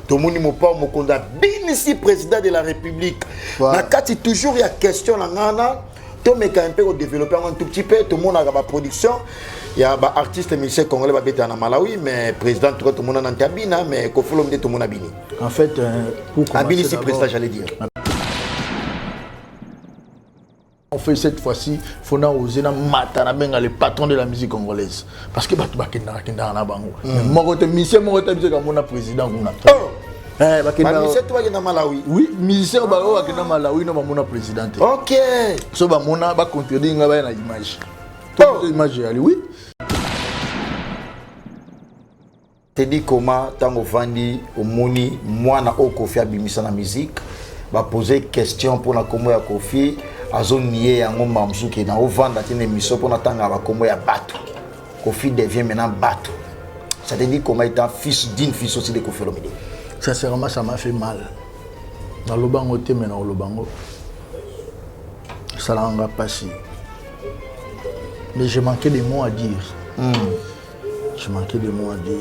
tout le monde mon pas mon conda ici président de la République na kati toujours il y a question la ngana to me quand un peu développer un tout petit peu tout le monde a ba production il y a ba artiste musicien congolais ba beta na Malawi mais président tout le monde en tabina mais ko folom de tout le monde abini en fait pour commencer abini si président j'allais dire. On fait cette fois-ci, il faut oser le patron de la musique congolaise. Parce que Batou Bakenda na bango. Moi je musicien comme mon président oh musicien toi qui na Malawi. Oui, musicien ba qui na Malawi na mon président. OK. So ba mona ba contrôler nga ba na image. Toute image ali oui. Te dit comment tango vandi au moni mwana o Kofi abimisa na musique ba poser question pour la combo ya Kofi azonier yango mamzuki na ovanda tene miso pour natanga ba combo ya bato Kofi devient maintenant bato ça te dit comment étant fils d'une fille aussi de Kofi Olomide sincèrement ça m'a fait mal dans le bango te mais dans le bango ça l'a passé mais je manquais de mots à dire je manquais de mots à dire.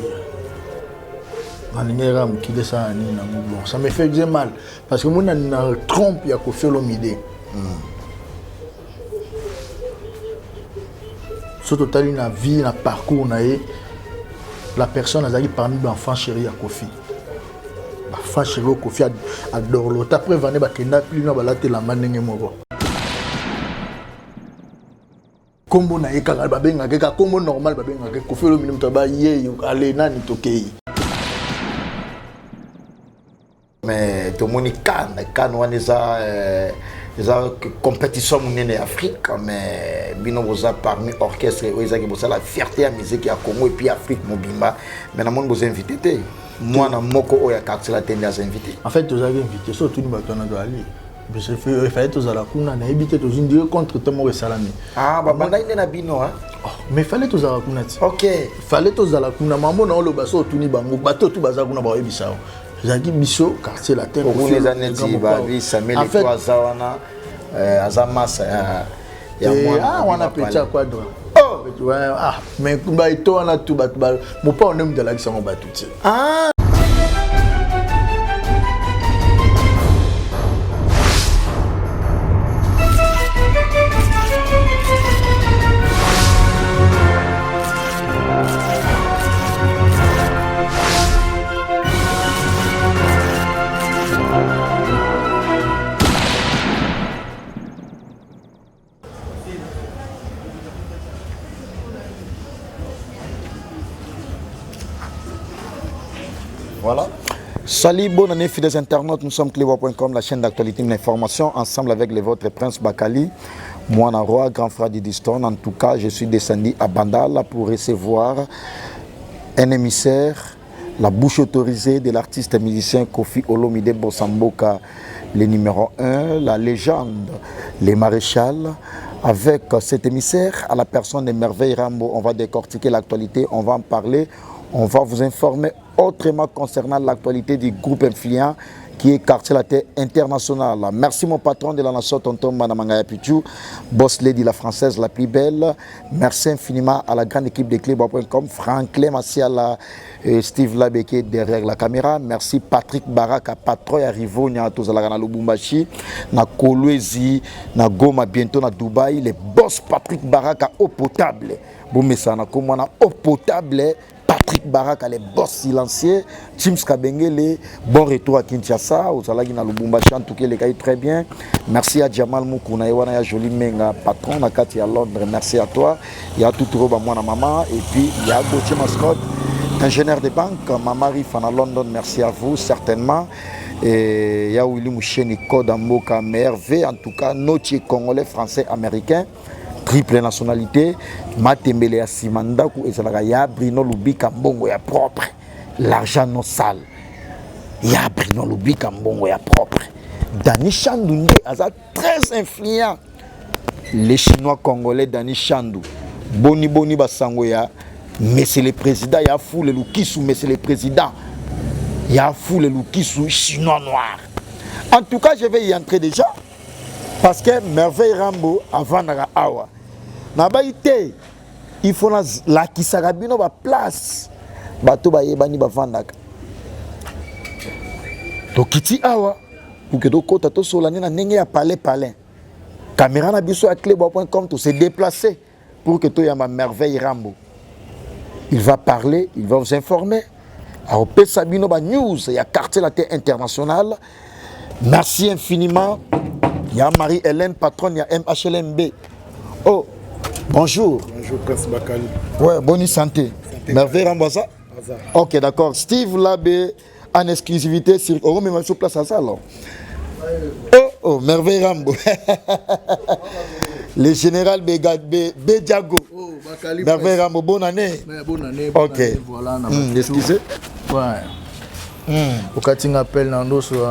Ça me fait mal parce que moi je trompe il y a Kofi Olomide. Surtout dans la vie, dans le parcours, la personne a dit parmi les enfants chéris à Kofi. L'enfant chéri au Kofi adore l'autre. Après, il va y avoir la main. Combo na yeka babenga keka combo normal babenga ke Kofi Olomide mutaba ye ale nani tokei. Mais tout le monde quand on est à compétition en Afrique mais bino boza parmi orchestre et boza la fierté à musique à Congo et puis Afrique mobimba mais na monde vous invité moi na moko oya quartier la tendance invité en fait vous avez invité surtout ni batona do ali parce que il fallait tous à la kuna na habité tous une dire contre temo salami bah banda ine na bino hein mais fallait tous à la kuna OK fallait tous à la kuna mambo na lo baso tuni bango bato tout baza kuna ba yebisao Zaki Bisso, quartier la terre. Pour les années d'Ibabi, Samuel et toi, Zawana, Azamasa, on a pété à quadra. Oh! Mais toi, on a tout battu. Mon père, on aime de l'action, on bat tout. Ah! Voilà. Salut, bonne année, fidèles internautes. Nous sommes Clevo.com, la chaîne d'actualité et d'information, ensemble avec les vôtres Prince Bakali, Moana Roi, grand frère d'Idiston. En tout cas, je suis descendu à Bandala pour recevoir un émissaire, la bouche autorisée de l'artiste et musicien Kofi Olomide Bosamboka, le numéro 1, la légende, les maréchals. Avec cet émissaire, à la personne de Merveille Rambo, on va décortiquer l'actualité, on va en parler. On va vous informer autrement concernant l'actualité du groupe influent qui est Quartier La Terre International. Merci mon patron de la nation, Tonton Manamangaya Pichou, boss lady la française la plus belle. Merci infiniment à la grande équipe de Cléba.com, Franklin Massiala et Steve Labeke derrière la caméra. Merci Patrick Baraka, patron et Rivo, na Lubumbashi, na Kolwezi, na Goma, bientôt na Dubaï. Les boss Patrick Baraka eau potable. Boumessa na komana eau potable. Patrick Baraka, les boss silencieux, James Kabengele, bon retour à Kinshasa, au Salagi na Lubumbashi, en tout cas les gars très bien. Merci à Jamal Moukouna, Ewana Joli Menga, patron à Kati à Londres, merci à toi. Il y a tout robe à moi, maman, et puis il y a Gauthier Mascotte, ingénieur de banque, Maman Rifan à London, merci à vous certainement. Et il y a Willy Moucheni Code Amboka, Merveille, en tout cas, Notier Congolais, Français, Américain. Triple nationalité, Matembele ya Simandaku et Salagaya, Brino Lubika Mbongo ya propre, l'argent non sale. Ya Brino Lubika Mbongo ya propre. Dani Chandou Aza très influent. Les Chinois congolais Dani Chandou. Boni Boni Basangoya, mais c'est le président, il y a fou le Lukisu, mais c'est le président. Il y a fou le Lukisu chinois noir. En tout cas, je vais y entrer déjà. Parce que Merveille Rambo, avant d'aller awa, nabaïté, il faut la kisarabino ba place, bato ba yebani ba vandaka. tokiti awa pour que tokota tosolani na ndenge ya palais caméra na biso à clebois.com to se déplacer pour que toi y a ma merveille Rambo. Il va parler, il va vous informer. Alors Sabino ba news, il y a quartier la terre international. Merci infiniment. Il y a Marie-Hélène, patronne, il y a MHLMB. Oh, bonjour. Bonjour, Prince Bakali. Ouais, bonne santé. Merveille Ramboisa. Ok, d'accord. Steve Labé, en exclusivité sur. Oh, mais je suis place à ça alors. Oh, merveille Rambo. Le général Bédiago. Oh, Bakali. Merveille Rambo, bonne année. Bonne année. Ok. Voilà, excusez. Ouais. Au Kating appelle Nando sur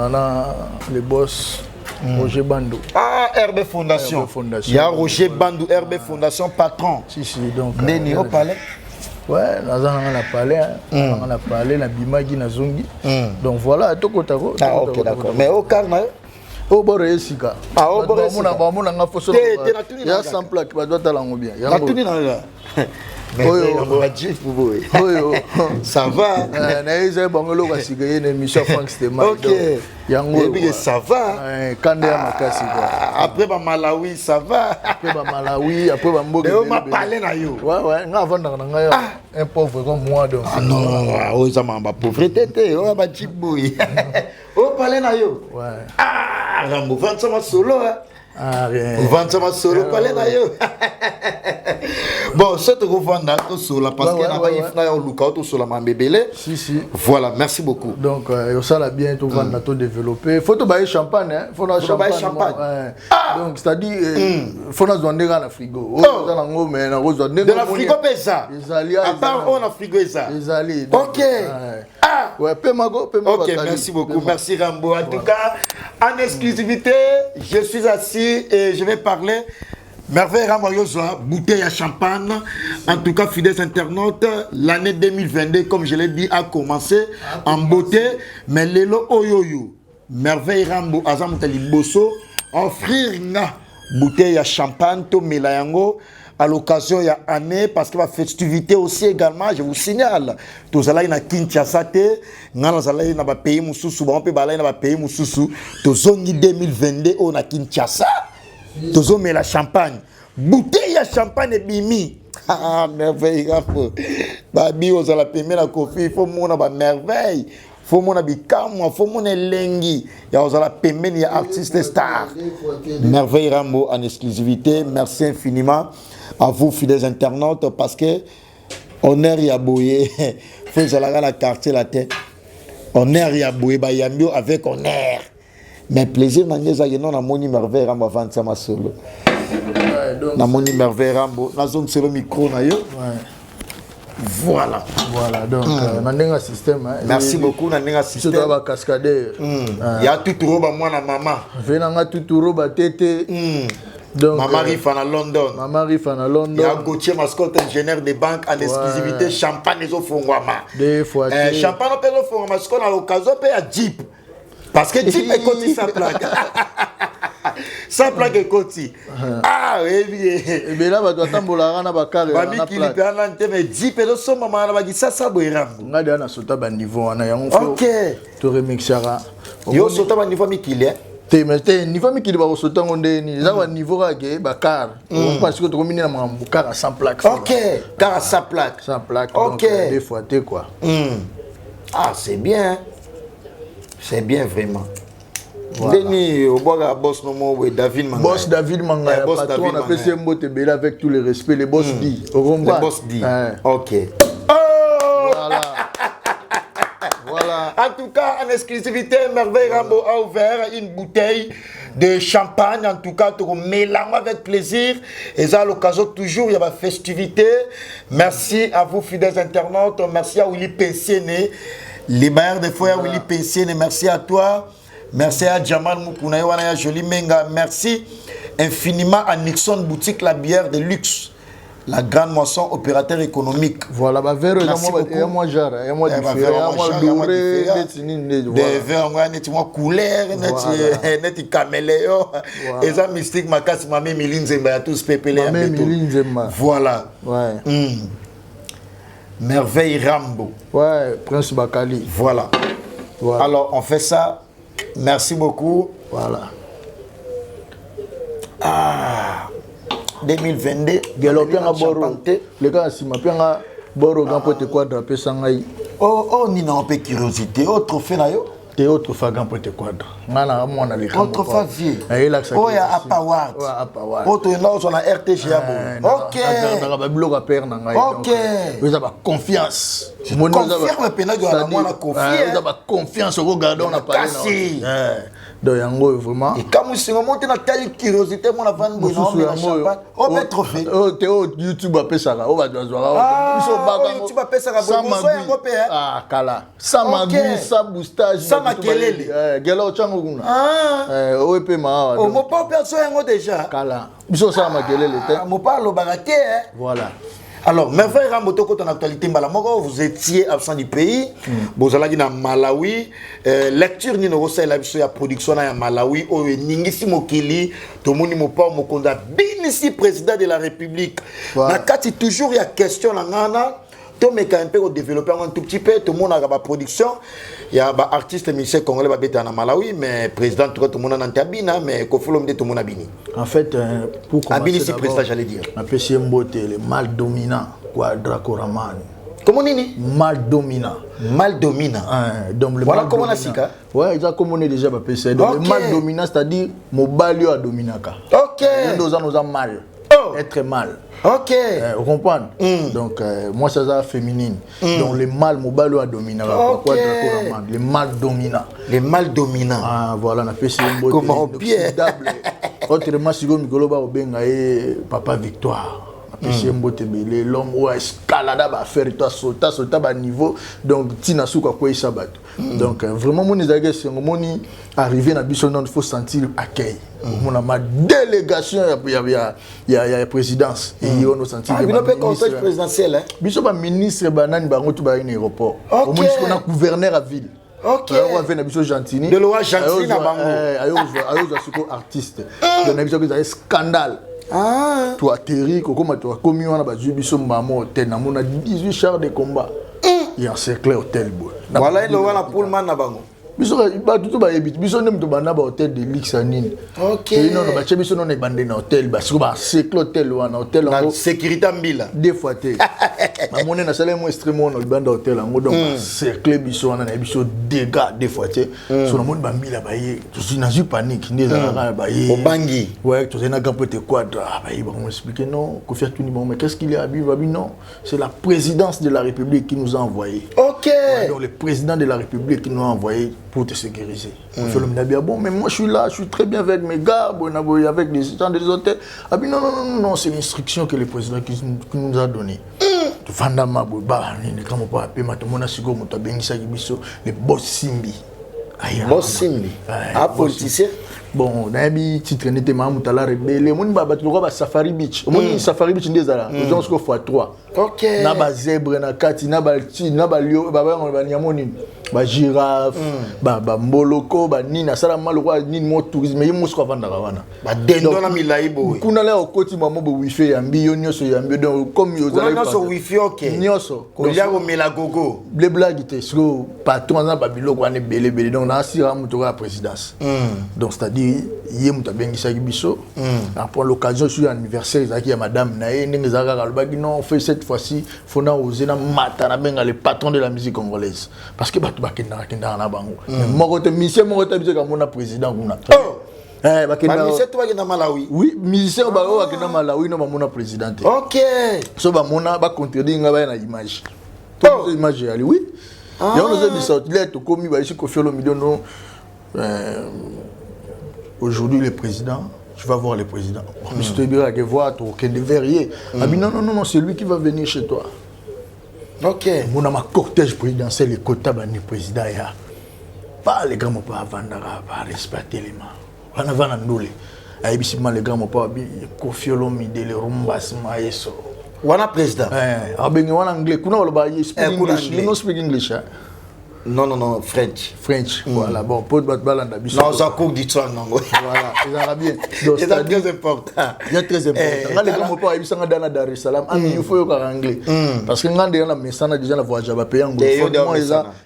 le boss Roger Bandou. Ah, RB Fondation. Il y a Roger Bandou, RB Fondation, patron. Si, donc. Neni au palais. Ouais, on a parlé, on a parlé, la Bimagi na Zongi. Donc voilà, tout côté. Ah, ok, d'accord. Mais au carnet. Au bord de Sika. Ah, au bord de Sika. Il y a 100 plaques qui doivent être bien. La tenue dans là. Mais ça va. Ok. Ça va. Après Malawi, ça va. Après Malawi, après Mbogi. Mais on m'a parlé na yo. Ouais, un pauvre comme moi donc. Ah non, ça m'a pauvreté, on m'a dit boy. On parle na yo. Ouais. Ah, Rambo vend ça solo. Ah rien. Vend ça solo parler na yo. Bon, c'est que vous vendez tout solo parce que na yo lookout tout solo mambebele. Si. Voilà, merci beaucoup. Donc ça là bien tout vendre tout développer. Faut to bailler champagne hein. Faut na champagne. Donc c'est-à-dire faut na zonder dans frigo. Oh, dans ngo mais na zo zonder. De la frigo pesa. À part on a frigo ça. Les OK. Ah, ouais, Pemago. OK, merci beaucoup. Merci Rambo. En tout cas, en exclusivité, je suis assis et je vais parler. Merveille Ramoyosa, bouteille à champagne. En tout cas, fidèles internautes, l'année 2022, comme je l'ai dit, a commencé en beauté. Mais Lelo Oyoyo, Merveille Rambo, Azamutali Bosso, offrir une bouteille à champagne, to Melayango, à l'occasion il y a année, parce que la festivité aussi également, je vous signale. Tous allez na Kinshasa, nous allons na pays Moussoussou, on peut aller na pays Moussoussou. Tous en 2022, on a Kinshasa. Tous mais la champagne. Bouteille à champagne et bimi. Ah, merveille. Babi, on a la payer la coffee. Il faut mon merveille. Il faut mon habicam. Il faut mon lengi. Il y a la payer les artistes stars. Merveille Rambo en exclusivité. Merci infiniment à vous, fidèles internautes, parce que honneur y a bouillé. Faut que la quartier la tête. Honneur y a bouillé. Bayambio avec honneur. Mais plaisir, non, moni merveille Rambo avant ça ma solo. Na moni merveille Rambo, na zone sur le micro na yo. Voilà, donc na système. Merci beaucoup na ndenga système. Surtout ba cascadeur. Il y a tout roba moi na maman. Venanga tout roba tété. Donc maman arrive à London. Il y a Gauthier mascotte ingénieur de banque en exclusivité champagne les ofongwama. Des fois champagne on peut ofongwama parce qu'on a l'occasion payer à Jeep. Parce que Jeep est côté sa plaque. Sa plaque est côté. Ah oui. Et bien là, tu as tambola na bakare. Bami qui lui permet de mais Jeep et le son maman na bagi ça boiram. On a déjà sauté ba niveau na yango. OK. To remixara. Yo sauté ba niveau mikili. Te niveau mikili ba sauté ngonde ni. Ça ba niveau ka ke bakar. Parce que tu combines na mambukara à 100 plaques. OK. Car à 100 plaques. 100 plaques. OK. Des fois t'es quoi. Ah, c'est bien. C'est bien vraiment. Deni au boss nomo David Manga. Boss David Manga, patron, on a fait ce mot avec tous les respects, les boss dit. Les boss dit. OK. Oh! Voilà. En tout cas, en exclusivité, Merveille Rambo a ouvert une bouteille de champagne. En tout cas, tu mélanges avec plaisir. Et ça, à l'occasion, toujours, il y a ma festivité. Merci à vous, fidèles internautes. Merci à Willy Pensiene. Les bailleurs de foyer Willy Pensiene, merci à toi. Merci à Jamal Moukouna, Wana Jolie Menga. Merci infiniment à Nixon Boutique, la bière de luxe. La grande moisson, opérateur économique. Voilà, bah verre, il y a moi genre, il y a moi différent, il y a moi doré, des verres, moi couleur, net caméléon. Et ça mystique, ma casse, ma mère Milinzemba, tous pépélés. Ma mère Milinzemba. Voilà. Ouais. Merveille Rambo. Ouais, Prince Bakali. Voilà. Alors, on fait ça Merci beaucoup. Voilà. 2022. Galopien Boro. Les gars, si ma pianga Boro Gampo te quadra pesangai. Oh, ni na peu curiosité. Oh, trophée na yo. Te autre fois Gampo te quadra. Ngana mo na le Gampo. Autre fois vie. Oh, ya Apaward. Ouais, Apaward. Oh, to na so na RTG abo. OK. Na ba bloga père na ngai. OK. Vous avez confiance. Confirme pena que la moi na confiance. Vous avez confiance au regardant na parler. Donc yango vraiment. Et quand vous monter na telle curiosité mon avant de na champagne. Oh, mais trophée. Oh, te YouTube a pesaka. Oh, ba doazwa. YouTube a pesaka bon so yango pe. Ah, kala. Sa magui, sa boostage. Sa makelele. Gela ochango kuna. Oh, pe ma. Oh, mo pa perso yango déjà. Kala. Biso sa makelele te. Mo pa lo baraté hein. Voilà. Alors, merveille Ramboto, quand on a actualité Mbalamogo, vous étiez absent du pays. Vous allez dans Malawi. Lecture ni no la production à Malawi. O ningisi mokili, to moni mo pa mokonda binisi président de la République. Na kati toujours il y a question na ngana. To meka un peu au développer un tout petit peu. Tout le monde a la production. Il y a des artistes musiciens congolais qui sont en Malawi, mais président tout le monde en Tabina, mais Kofolom de tout le monde Abini. En fait, pour commencer, Abini si président, j'allais dire. Un PC Mbote, le mal dominant, Quadraco Raman. Comment nini? Mal dominant. Mal dominant. Donc le voilà mal comment on a dominant. sika. Ouais, ils ont comme on est déjà PC. Donc le mal dominant, c'est-à-dire mobalio a dominaka. OK. Nous avons mal. Être mal. OK. Vous comprenez? Donc, moi, ça c'est féminine. Donc, le mal, mobile a dominé. Okay. Le mal dominant. Le mal dominant. Ah, voilà, on a fait ça. Comment bien? Autrement, si vous avez Papa Victoire. L'homme ou escalade va faire toi sauter à niveau donc tina souka quoi ça bat donc vraiment mon c'est mon arrivé na biso non faut sentir accueil mon ma délégation il y a présidence et il on sentir il peut conseil présidentiel hein biso ba ministre banani bango tout ba aéroport au moins on a gouverneur à ville. OK. On va venir à Gentini. De loi Gentini na bango. Ayo artiste. Donc na biso que scandale. Ah. Tu atterris, comme tu as commis on a battu biso maman hôtel, na mona 18 chars de combat. Il y a un cercle hôtel. Voilà il a pour man na bango. Biso ba tout ba yebit biso nem to bana ba hôtel de luxe nini. OK. Et non ba biso non e bande na hôtel ba siko ba cercle hôtel wana hôtel en sécurité mbila. Deux fois té. Ma monnaie na salaire mo extrêmement no bande hôtel en donc cercle biso wana na biso dégâts deux fois té. So na mona ba mbila ba ye. Tu suis na panique ndeza na ba ye. Obangi. Ouais, tu sais na gampote quadra ba ye ba m'expliquer non, Kofi Touni mais qu'est-ce qu'il y a Biba non, c'est la présidence de la République qui nous a envoyé. OK. Ouais, donc le président de la République qui nous a envoyé pour te sécuriser. Bon, mais moi je suis là, je suis très bien avec mes gars, avec les gens des hôtels. Ah bien non, c'est l'instruction que le président qui nous a donnée. Vandama, le boss Simbi. Boss Simbi. Ah, politicien. Bon, on a mis titre n'était pas moutala rebelle. Mon baba tu vois Safari Beach. Mon Safari Beach ndezala. Nous avons fois 3. OK. Na ba zèbre na kati na ba lion baba on ba nyamoni. Ba girafe, ba mboloko, ba nina sala maloko nini mo tourisme yimo sko vanda wana. Ba dendo na milaibo. Kuna la okoti mamo bo wifi yambi yo nyoso yambi donc comme yo zala. Kuna so wifi OK. Nyoso. Ko lia ko melagogo. Les blagues étaient sur patron na ba biloko ane belé donc na asira muto la présidence. Donc c'est-à-dire hier muta bengisa biso. Après l'occasion sur l'anniversaire zaki ya madame na ye ndenge zaka kalobaki non on fait cette fois-ci fona ozena mata na benga le patron de la musique congolaise parce que bakenda na bango moko te mission moko te biso kamona président kuna bakenda mission to bakenda Malawi oui mission ba o bakenda Malawi no bamona président OK so bamona ba contredire nga ba na image to image ali oui et on nous a dit ça là to komi ba ici Kofi Olomide non aujourd'hui le président tu vas voir le président. Mais je te dirai que voir ton verrier. Ah non, c'est lui qui va venir chez toi. OK. Mon ama cortège présidentiel le quota bani président ya. Pas les grands pas vandara pas respecter les mains. On a vana ndole. Aibisima les grands pas bi Kofi Olomide le rumbas maeso. Wana président. Abengi wana anglais kuna wala ba speak English. You know speak English. Non, French. French, voilà. Bon, pour battre balle en abus. Non, ça court du temps, non. Voilà, ils ont bien. C'est très important. C'est très important. Quand les gens pas ils sont dans Dar es Salaam, il faut y anglais. Parce que quand on a message déjà la voyage va payer anglais.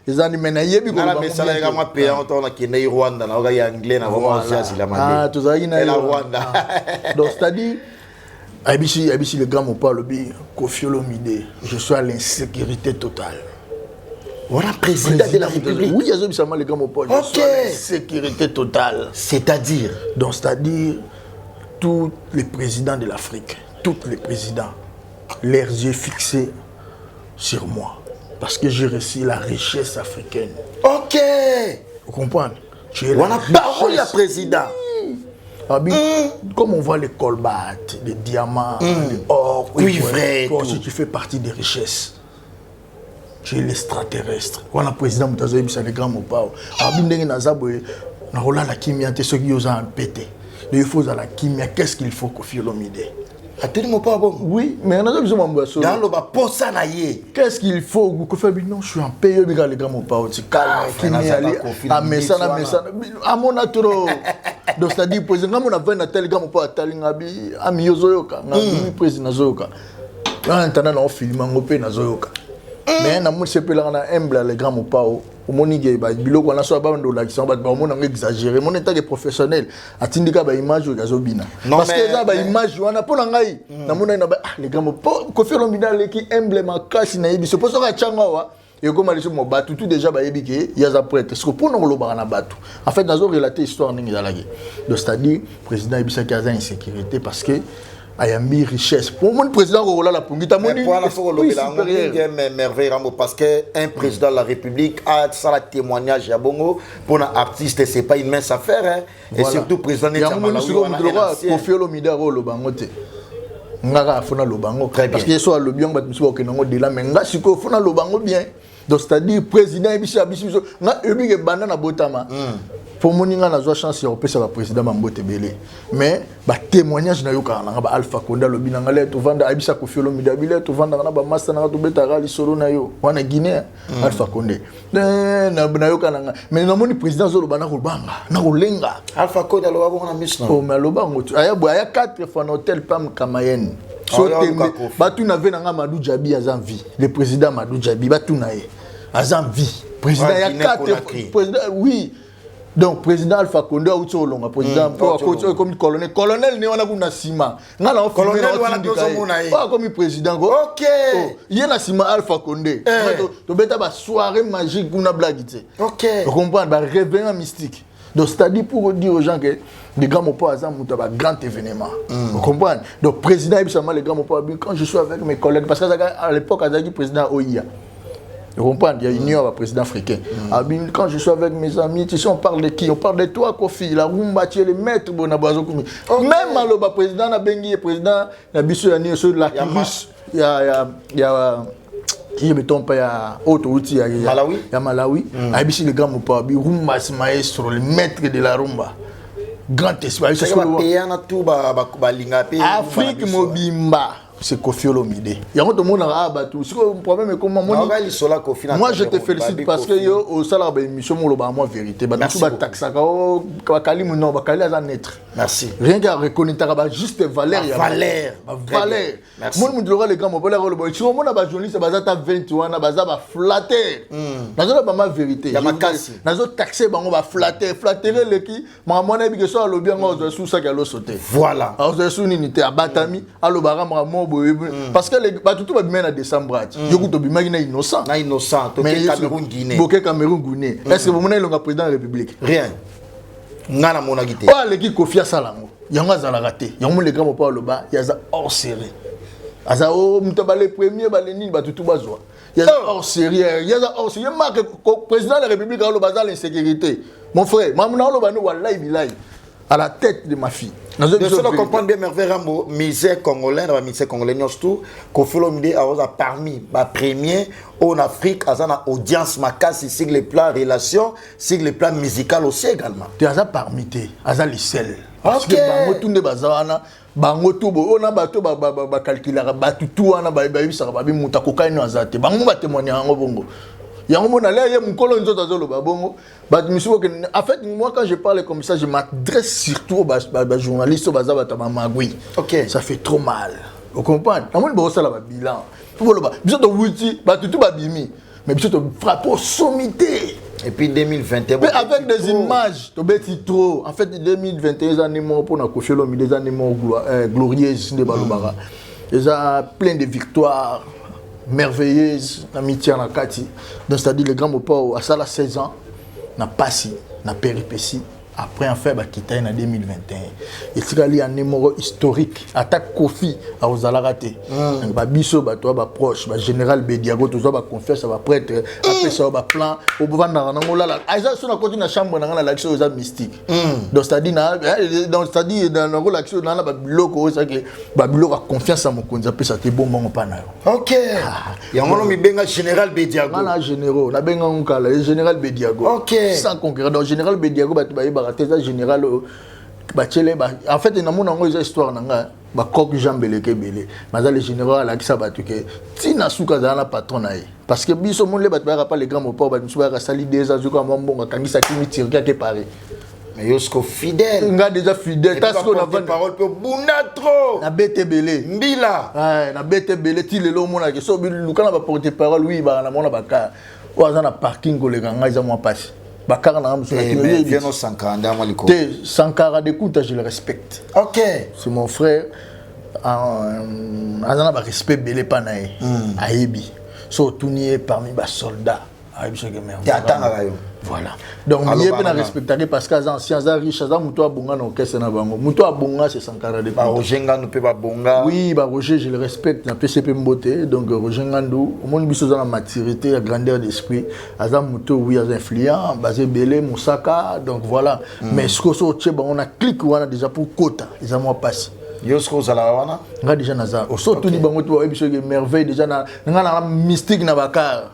Ils ont mais na yebi ko ba message ga ma payer on a qui na Rwanda na ga anglais na vraiment aussi la manière. Ah, tout ça il na Rwanda. Donc c'est-à-dire Abishi le grand mot pas le bi Koffi Olomide, je suis à l'insécurité totale. Voilà, président de la République. Oui, il y a le grand mot pas. Je suis à l'insécurité totale. C'est-à-dire donc c'est-à-dire tous les présidents de l'Afrique, tous les présidents, leurs yeux fixés sur moi. Parce que j'ai reçu la richesse africaine. Ok. Vous comprenez? On a parlé le président. Comme on voit les colbates, les diamants, les or, oui, vrai. Toi aussi tu fais partie des richesses. Tu es l'extraterrestre. Voilà le président Moutazoï Bisa le grand mopao. Abindenge Nazabwe, Narola la kimia, t'es ceux qui osent en péter. Il faut la kimia, qu'est-ce qu'il faut Koffi Olomide? Attends-moi pas bon. Oui, mais on a besoin de dans le bas pour ça naïe. Qu'est-ce qu'il faut Koffi Olomide? Non, je suis en pays, les grands mopao. Tu calmes, kimia, à Messana. À mon atro. Donc c'est-à-dire président on a 20 tel gars mopao talingabi, ami yozoyoka, ngabi président zoyoka. Là on a un film en opé na zoyoka. Mais na mo sepela na humble les grands mopao. Au monige ba biloko na so ba ndo la qui sont ba mo na exagérer. Mon état de professionnel atindika ba image gazobina. Parce que ça ba image wana pona ngai na mona na ba les grands mopao Koffi Olomide qui humble makasi na yebi. C'est pour ça que changa wa et comme les gens battu tout déjà ba yebi ke ya za prêtre. Parce que pour nous lo ba na batu. En fait dans relater histoire ningi za la guerre. Donc c'est-à-dire président Ibisa Kaza insécurité parce que ayambi richesse pour mon président Rola la pungita moni merveille parce que un président de la République a ça la témoignage ya bongo pour un artiste c'est pas une mince affaire hein. Et surtout président de Malawi Koffi Olomide rolo bangote ngaka afuna lobango parce que so le bien bat muso kenango de la menga siko funa lobango bien donc c'est-à-dire président Ibisa biso nga ebi ke banda na botama pour moninga na zo chance ya opesa ba président Mambote Belé mais ba témoignage na yoka na ba Alpha Konda lo binanga le to vanda Ibisa Koffi Olomide bile to vanda na ba master na to beta rali solo na yo wana Guinée Alpha Konde na yoka na mais na moni président zo lo bana ko banga na ko lenga Alpha Konde lo ba na mission oh mais lo bango aya bo aya 4 fois na hôtel Pam Kamayenne so tembe batu na ve na Madou Djabi azan vie le président Madou Djabi batu na ye azan vie président ya 4 président oui. Donc président Alpha Condé a outil longa président comme colonel ne wana kuna sima ngala on colonel wana pas comme président ko OK il y a na sima Alpha Condé to beta ba soirée magique kuna blague OK vous comprenez ba réveillon mystique donc c'est-à-dire pour dire aux gens que les grands mots pas muta ba grand événement vous comprenez donc président Ibisama les grands mots pas quand je suis avec mes collègues parce que à l'époque Azaki président OIA. Vous comprenez, il y a une union président africain. Quand je suis avec mes amis, tu sais, on parle de qui? On parle de toi, Koffi, la Rumba, tu es le maître, Bonabazo Koumi. Même le président Nabengi, président Nabiso Yani, la Kirus, il y a qui me tombe pas autorité il y a Malawi. Abishi le grand moupa, Rumba, c'est maestro, le maître de la Rumba. Grand espoir. Afrique Mobimba. C'est Koffi Olomide. Il y a un monde à abattre. Si le problème est comment moi je te félicite parce que yo au salaire de émission mon loba moi vérité. Ba tout ba taxa ka kali mon non ba kali à naître. Merci. Rien qu'à reconnaître ba juste valeur ya valeur. Mon monde le les gars mon valeur le si on a ba journaliste ba za ta 21 na ba za ba flatter. Na zo ba ma vérité. Na zo taxer bango ba flatter le qui maman na bi que so lo bien ngo sous ça qu'elle sauter. Voilà. Alors zo sous unité abatami alo ba ramra parce que les tout va bien à décembre yo ko to bi magina innocent mais Cameroun Guinée boké Cameroun Guinée est-ce que vous menez le président de la République rien ngana mona gité pas les qui Koffi salango yanga za la raté yango les gars pas le bas yaza hors série aza o mutaba les premiers ba les nini ba tout bazwa yaza hors série marque président de la République a le bazar l'insécurité mon frère mamuna lo ba no wallahi billahi à la tête de ma fille. De cela comprendre bien merveille Rambo, misère congolais, la misère congolais tout, Koffi Olomide a parmi ma premier en Afrique, à une audience makasi sur les plans relations, sur les plans musical aussi également. Tu as parmi tes, à les sel. Parce que bango tout ne bazana, bango tout on a bateau ba calculer ba tout on a ba ça ba bi muta cocaïne azate. Bango ba témoigner en bongo. Il y a un moment là, il y a mon colon de en fait, moi quand je parle comme ça, je m'adresse surtout aux journalistes, aux Magui. Ok. Ça fait trop mal. Vous comprenez? À mon niveau, ça là, bilan. Vous voyez, bisous de Wouti, tout va bimi. Mais bisous de frappe au sommité. Et puis 2021. Mais avec des images, tu trop. En fait, 2021, années morts pour nous cocher l'homme, des années morts glorieuses de Balubara. Ils ont plein de victoires merveilleuses, amitié en Akati. Donc, c'est-à-dire, le grand mot à ça, 16 ans, n'a pas si, n'a péripétie. Après, en fait, quitter en 2021. Et c'est un numéro historique. Attaque Kofi à Ozalarate. Biso, toi, proche, général Bediago, tout ça, confiance, ça va prêtre, après ça, va plan. Au pouvoir d'Aranangola, Aïssa, on a continué à chambre dans l'action aux mystique. Donc, c'est-à-dire, dans le rôle action, dans la Babyloko, c'est que Babyloko a confiance à mon conduit, après ça, t'es bon, mon panneau. Ok. Il y a un moment, il général Bediago. Voilà, général, le général Bediago. Ok. Sans concurrent. Donc, général Bediago, général en fait dans mon histoire nanga ba coq jambeleke belé mais le général la kisa batu ke tina suka za na patron na parce que biso mon le batu ba pas les grands mots ba biso ba sali des azu ko mbonga kangisa kimi tirka ke paré mais yosko fidèle nga déjà fidèle parce qu'on a parole pe buna trop na bete belé mbila na bete belé ti lelo mona ke so bi lukana ba porter parole oui ba na mona ba ka o za na parking ko le ganga za mo passe. Sankara d'écoute, je le respecte. Ok. C'est mon frère. Un respect belé panaï. Aïbi. Surtout parmi les soldats. Voilà. Donc, il y a respecté parce que les anciens riches, les gens bonga no kesse na bango. Muto bonga c'est Sankara d'écoute. Roger Ngandou peut pas bonga. Oui, Roger je le respecte, na PCP Mbote. Donc Roger Ngandou, au monde biso dans la maturité, la grandeur d'esprit. Azam muto oui, az influent, basé belé Moussaka. Donc voilà. Mais ce que so on a cliqué on a déjà pour quota. Ils ont passé. Yosko Zalawana nga déjà naza surtout ni bango to ebiso ke merveille déjà na mystique na bakar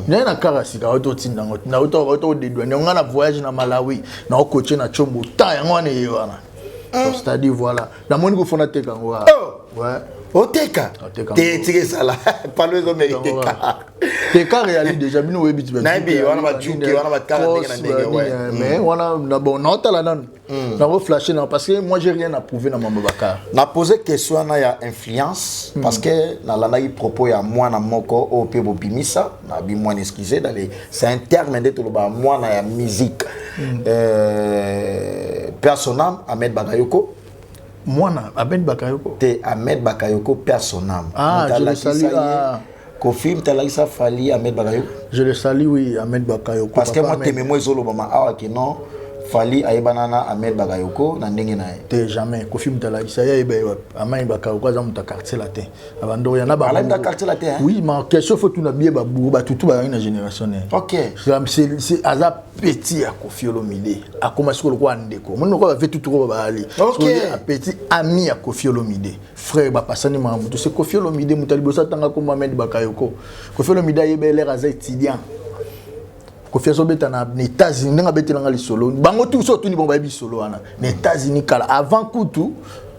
na kara sika auto tinda ngot na auto de douane nga na voyage na Malawi na coacher na Chombo ta yango ne yona c'est-à-dire voilà na moni ko fona teka ngwa ouais Oteka te sala pas le zo mérité Teka réalise déjà bino webiti ba naibi wana ba juke wana ba kala ndenge na ndenge ouais mais wana na bon na otala nan na va flasher non parce que moi j'ai rien à prouver dans Mamba Bakar na poser question na ya influence parce que na lana yi propos ya mwana moko o pe bobimisa na bi mwana excusez d'aller c'est un terme de tout le ba mwana ya musique personnel Ahmed Bakayoko. Mwana Ahmed Bakayoko. Te Ahmed Bakayoko personnel. Ah, je le salue. Kofi Mtalagisa Fali Ahmed Bakayoko. Je le salue, oui, Ahmed Bakayoko. Parce que moi, tes mémoires, ils ont dit non. Fali Aïbanana Ahmed Bakayoko na ndenge na te jamais Kofi Mtalagisa ya ibe Ahmed Bakayoko za muta quartier latin abando ya na ba ala quartier latin oui mais question faut tout na bien ba bou ba tout ba une génération OK c'est aza petit à Kofi Olomide a commencé ko ko ndeko mon ko ba fait tout ko ba ali OK petit ami à Kofi Olomide frère ba pasani mamuto c'est Kofi Olomide mutalibo sa tanga ko Ahmed Bakayoko Kofi Olomide yebe l'air aza étudiant Kofi Olomide na États-Unis nga beti nga li solo bango tout so tout ni bon ba bi solo wana na États-Unis kala avant kutu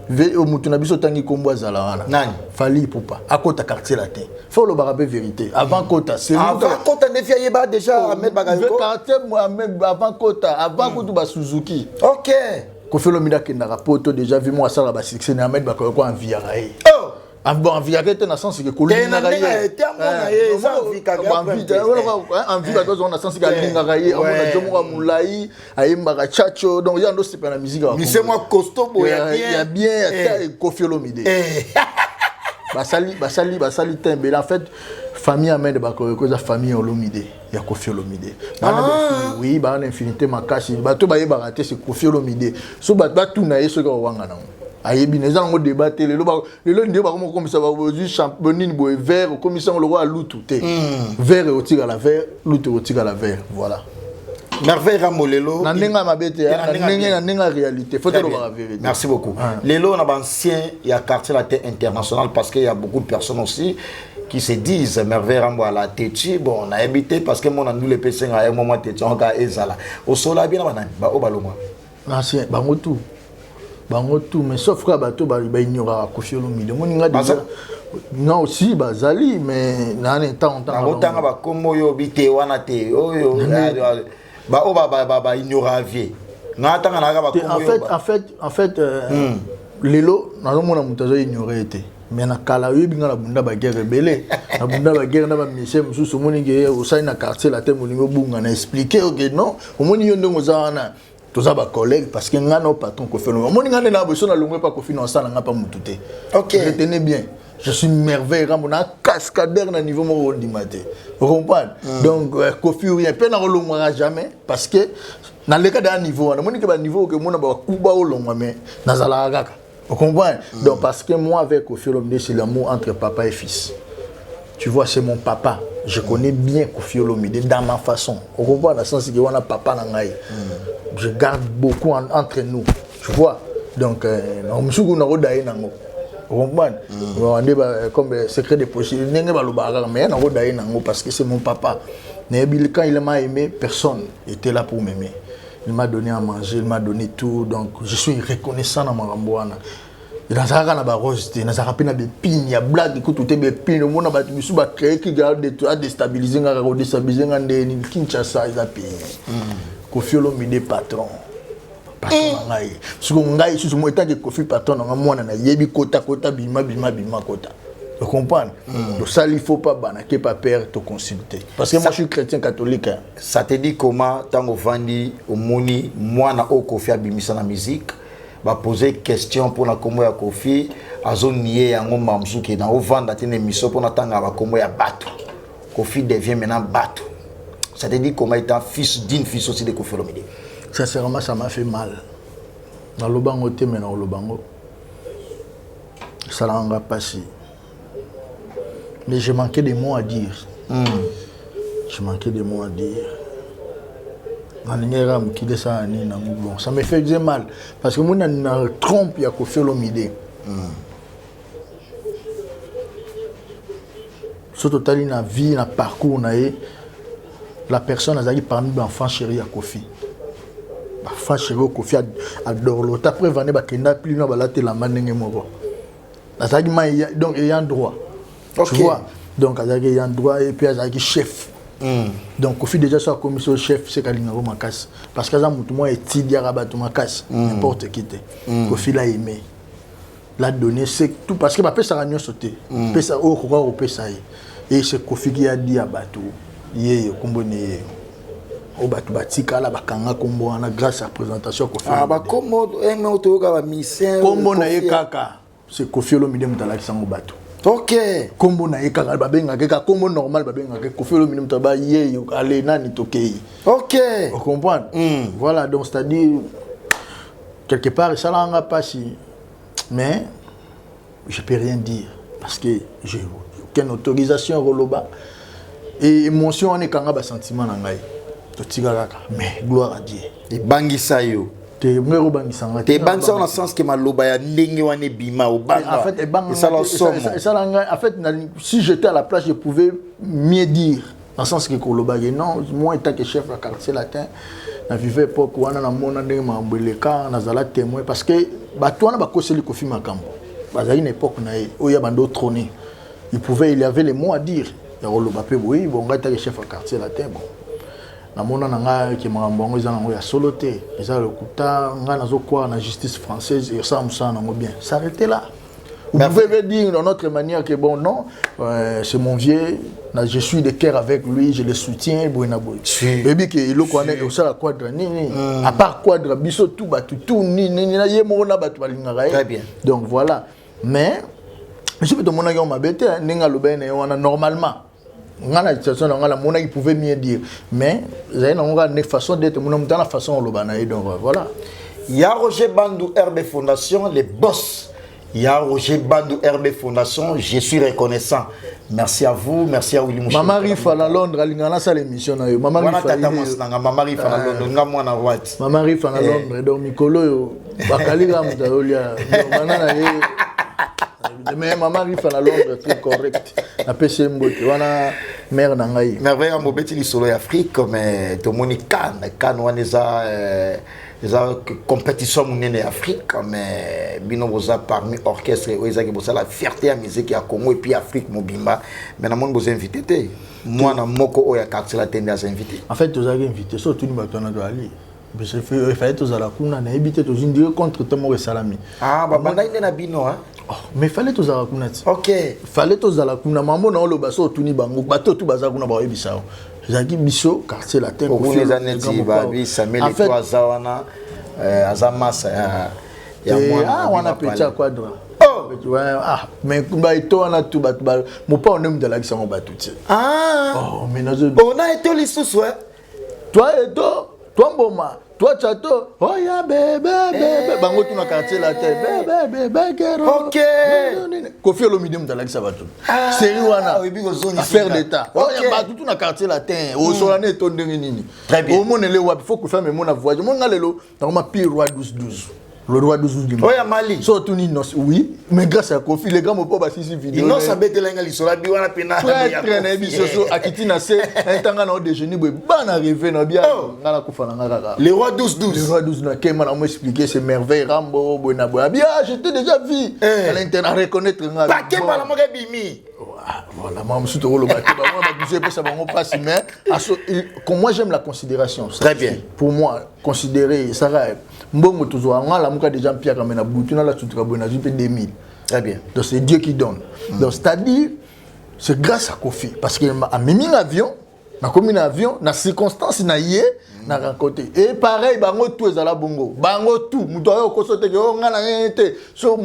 ve o mutu na biso tangi kombo azala wana nani Fali Poupa akota quartier latin faut le barabe vérité avant kota c'est avant kota ne fia yeba déjà Ahmed Bakayoko quartier même avant kota avant kutu ba Suzuki OK Kofi Olomide ke na rapoto déjà vu moi ça ba succès na Ahmed Bakayoko en viarae bon envie avec un sens que colline na gaye envie avec un sens que colline na gaye on a jomo wa mulai ayemba chacho donc il y a ndo c'est pas la musique mais c'est moi costaud boy il y a bien Kofi Olomide basali tembe en fait famille Ahmed Bakayoko la famille Olomide ya Kofi Olomide oui ba en infinité makasi ba to ba yeba raté c'est Kofi Olomide so ba tout na yeso ko wanga na ayebi neza ngo débattre lelo ndé ba comme ça ba aujourd'hui championine boy vert comme ça le roi lutu te vert et otiga la vert lutu otiga la vert voilà merveille ramolelo na ndenga mabete na ndenga réalité faut dire la vérité merci beaucoup lelo na ancien il y a quartier latin international parce qu'il y a beaucoup de personnes aussi qui se disent merveille rambo à la tête bon on a habité parce que mon nous les PC à un moment tête on ga ezala au sola bien na ba o baloma ancien bango tout mais sauf que bato ba ignora Kofi Olomide moninga déjà Non aussi bazali mais nan temps otanga ba kombo yo bité wana te oyo ba ignoravie na tanga na ba kombo en fait lelo na mona mutazo ignorer été mais na kala yo binga na bunda ba guerre belé na bunda ba guerre na ba mission mususu moni ke o sai na quartier la te molingo bunga na expliquer OK non o moni yo ndongo za wana toza ba collègue parce que nga no patron ko fait no moni nga na boso na longwe pas ko financer na nga pas mututé OK retenez bien. Je suis merveilleux, on a cascadeur à niveau mon maté. Vous comprenez? Donc, Kofi rien, peine à relongera jamais parce que dans le cas d'un niveau, on a un niveau que mon a Kuba au long mais Nazala Agaka. Vous comprenez? Donc, parce que moi avec Kofi Olomide, c'est l'amour entre papa et fils. Tu vois, c'est mon papa. Je connais bien Kofi Olomide dans ma façon. Vous comprenez? Dans le sens que on a papa nangai. Je garde beaucoup entre nous. Tu vois? Donc, on me souviens on a rodé nango. Vous comprenez? Comme secret de poche, parce que c'est mon papa. Quand il m'a aimé, personne n'était là pour m'aimer. Il m'a donné à manger, il m'a donné tout. Donc je suis reconnaissant dans ma rambouana. Il a ça na ba rose, il a ça rapina be pin, ya blague écoute tout be pin, le monde ba bisu ba créer qui garde à déstabiliser nga déstabiliser nga ni Kinshasa ils a payé. Kofi Olomide patron. Si on a ici, je suis Kofi patron, on a yebi kota bima kota. Tu comprends? Donc ça il faut pas banaquer pas perdre te consulter. Parce que moi je suis chrétien catholique. Ça te dit comment tango vandi au moni moi na o Kofi abimisa na musique va poser question pour la combo ya Kofi azonier yango mamsuki na o vanda tene miso pour na tanga ba combo ya bato. Kofi devient maintenant bato. Ça te dit comment étant fils d'une fille aussi de Kofi Olomide. Sincèrement, ça m'a fait mal. Dans le bango, mais dans le bango, ça n'a pas passé. Mais j'ai manqué des mots à dire. J'ai manqué des mots à dire. Ça me fait mal. Parce que moi, je me trompe, il y a Kofi Olomide. Surtout, dans la vie, dans le parcours, la personne a dit parmi les enfants chéris à Kofi. Enfin chéri Kofi adore l'autre après vendre ba kenda plus na balate la manenge moko donc il y a un droit tu vois donc il y a un droit et puis il y a chef donc Kofi déjà soit commission chef c'est kalinga makasi parce que ça mutu moi étudier rabatu makasi n'importe qui te Kofi l'a aimé l'a donné c'est tout parce que papa ça a sauté pesa o ko pesa et c'est Kofi qui a dit à Batu yé kombone au batu batika la bakanga kombo na grâce à présentation Kofi kombo to ka ba mission kombo na kaka c'est Kofi Olomide mutala kisango batu OK kombo na kaka babenga kaka kombo normal babenga Kofi Olomide mutaba yé allez nani tokei OK vous comprenez voilà donc c'est-à-dire quelque part ça n'a pas si mais je peux rien dire parce que j'ai aucune autorisation roloba et émotion on est kanga ba sentiment na ngai. Mais gloire à Dieu. Et bangisa yo. Te ngero bangisa nga. Te bangisa dans le sens que maloba ya ndenge wane bima au banga. En fait, en fait, si j'étais à la place, je pouvais mieux dire. Dans le sens que koloba non, moi étant que chef de quartier latin, na vivais époque wana na mona ndenge mambeleka na zala témoin parce que bato wana bakoseli Kofi makambo. Bazali une époque na oya bando trôner. Il y avait les mots à dire. Ya koloba pe oui, bon nga étant chef de quartier latin bon. Na mona nanga ki makambo eza nango ya soloté eza lokuta nga nazo quoi na justice française et ça musa nango bien s'arrêter là. Vous pouvez dire dans notre manière que bon non c'est mon vieux je suis de cœur avec lui je le soutiens boina boy baby que il connaît au ça quadre ni à part quadre biso tout batu tout ni na yemo na batu balingaka très bien donc voilà mais je peux te montrer on m'a bête ninga lobene wana normalement ngana situation ngala mona il pouvait mieux dire mais j'ai une façon d'être mon dans la façon lobana et donc voilà il y a Roger Bandou RB Fondation les boss il y a Roger Bandou RB Fondation je suis reconnaissant merci à vous merci à Willy Mouché Maman Rifa à Londres alingana ça l'émission na yo Maman Rifa Maman Rifa à Londres nga mwana Rwat Maman Rifa à Londres donc mikolo yo bakaliga mutaolia banana ye mais Maman Rifa à Londres très correct na PC mbote wana mère nangai merveille Rambo beti li solo Afrique mais to moni kan waneza eza compétition munene Afrique mais bino boza parmi orchestre oza ki boza la fierté ya musique ya Congo et puis Afrique mobimba mais na monde boza invité te moi na moko oya quartier la tendance invité en fait toza invité so tout ni batona do ali mais il fallait tous à la kuna na éviter tous une contre temo salami banda ine na bino hein mais fallait tous à la kuna OK fallait tous à la kuna mambo na lo baso tuni bango bato tout baza kuna ba ebisao zaki biso quartier la tête ko les aneti ba bi Samuel et toi zawana azamasa ya mwana wana pecha quadra mais kumba ito wana tout bat mo pas on aime de la qui sont battu mais on a été les sous toi et toi mboma toi chateau oh ya bébé bango tu na quartier la tête bébé kero OK Kofi Olomide mutala ki sabato série wana affaire d'état oh ya ba tout na quartier la tête o solane to ndenge nini très bien o monele wa faut que faire mon voyage mon ngalelo na ma pire roi 12 le roi 12 du Oya Mali so tout ni non oui mais grâce à Kofi les gars mo pas sisi vidéo non ça bête lenga lisola bi wana pena très na biso so akiti na se intanga na déjeuner boy ban arrivé na bien ngala kufana ngaka le roi 12 le roi 12 na kema na mo expliquer c'est merveille Rambo bona boy bien j'étais déjà vu à l'interne reconnaître ngala pas que bala mo bimi voilà moi monsieur tolo ba moi ba bouger ça bango passe mais comme moi j'aime la considération très bien pour moi considérer ça mbongo toujours ngala muka déjà Pierre Kamena butu na la tutuka bona jupe 2000 très bien donc c'est Dieu qui donne donc c'est-à-dire c'est grâce à Kofi parce que a mis un avion na commis un avion na circonstance na yé na rencontré et pareil bango tout ezala bongo bango tout muto yo kosote yo ngala ngete so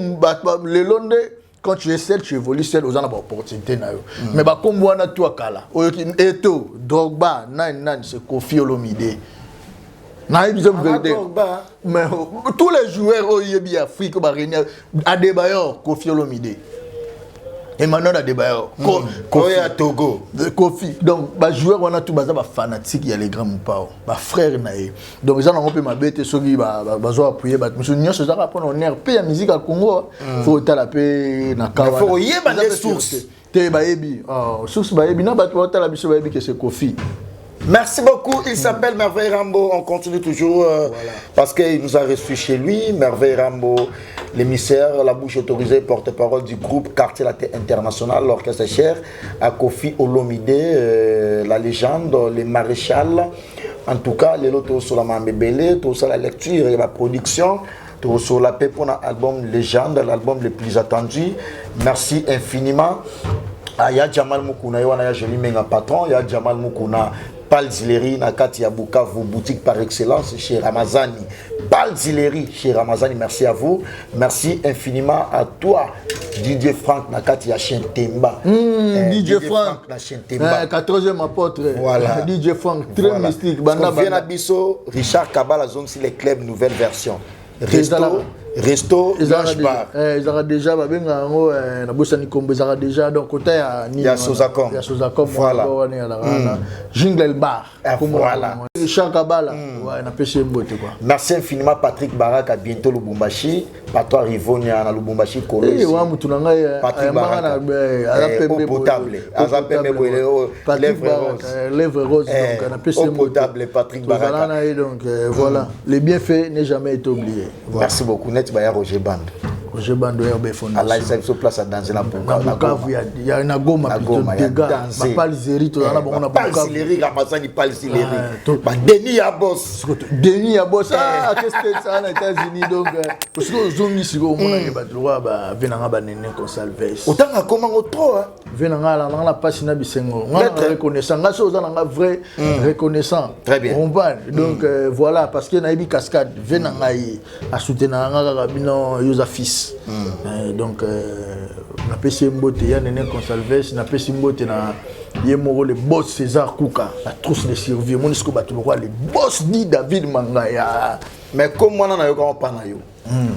le londe quand tu es seul tu évolues seul aux ana opportunité na yo mais ba kombo na tout akala oyo eto Drogba nan c'est Kofi Olomide na ils ont vérité mais tous les joueurs au Yebi Afrique ba réunir Adebayor Kofi Olomide Emmanuel Adebayor Kofi Togo Kofi donc ba joueur on a tout baza ba fanatique il y a les grands mpao ba frère nae donc ça on peut ma bête soki ba zo appuyer ba monsieur nyonso za ka prendre on air pe ya musique à Congo faut tala pe na kawa faut yeba des sources te ba yebi source ba yebi na ba to tala biso ba yebi que c'est Kofi. Merci beaucoup. Il s'appelle Merveille Rambo. On continue toujours parce qu'il nous a reçu chez lui. Merveille Rambo, l'émissaire, la bouche autorisée, porte-parole du groupe Quartier Latin International, l'orchestre cher, à Kofi Olomide, la légende, les maréchals. En tout cas, les lotos sur la Mambébélé, tout ça, la lecture et la production. Tout sur la paix pour l'album Légende, l'album le plus attendu. Merci infiniment. Il y a Jamal Moukouna, il y a Joli Menga Patron, il y a Jamal Moukouna. Palzileri Nakati à Bukavu, boutique par excellence chez Ramazani. Palzileri chez Ramazani, merci à vous. Merci infiniment à toi, Didier Franck Nakati à Chentemba. Didier Franck, 14e apôtre. Voilà. Didier Franck, très mystique. Banda Bisso, Richard Kabala, zone si les clubs, nouvelle version. Resto, Blanche Bar. Ils aura déjà, na Bosani Kombo, ils aura déjà, donc côté il y a Sozacom. Il y a Sozacom, voilà. Jingle Bar. Voilà. Richard Kabala, ouais, na pêché mbote quoi. Merci infiniment Patrick Barak, à bientôt Lubumbashi. Patron Rivonia à Lubumbashi Colosse. Patrick Barak. Eau potable. Lèvres roses. Donc na pêché eau potable Patrick Barak. Donc voilà, les bienfaits n'est jamais été oublié. Merci beaucoup. Net Baya Roger Band. Roger Band RB Fondation. Allah il se place à danser la Bukavu. Il y a une goma plutôt des gars. Palzileri to na bongo na Bukavu. Palzileri Ramazani Palzileri. Denis à boss. Denis à boss. Ah, qu'est-ce que ça aux États-Unis donc parce que zongi siko mona ke batloa ba venanga ba nene Consalves. Otanga comment trop hein. Venanga la passe na bisengo. Ngana reconnaissant nga so za nga vrai reconnaissant. Très bien. On va donc voilà parce que na ibi cascade venanga yi a soutenir nga bino Yosafis. Donc na pesi mbote ya nene Consalves na pesi mbote na Yemoro le boss César Kouka la trousse de survie monisco batulwa le boss dit David Mangaya mais comme moi na yo ko pa na yo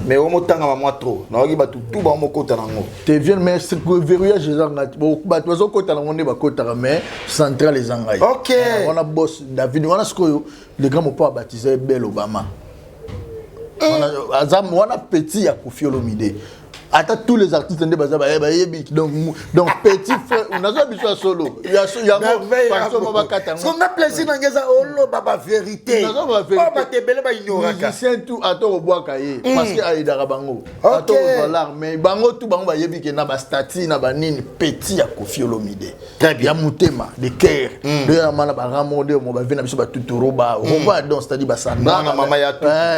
mais au motanga moi trop na oki batu tout ba mokota nango te vient mais c'est que verrouillage ezanga batu bazo kota nango ne bakota mais central ezanga OK on a boss David on a ce que le grand mo pas baptisé Bel Obama on a petit ya Kofi Olomide Attends, tous les artistes de Baza, donc petit frère, on a besoin de solo. Il y a on a plaisir dans les baba vérité. Musicien tout à au bois cahier parce qu'il y a des rabango. À ton dollar, mais bango tout bango va y avoir na bastati na banini petit à Koffi Olomide. Très bien. Il y a mutema, de cœur, de la mana baramo de mon va venir biso ba tutoroba. On va donc c'est-à-dire basanda.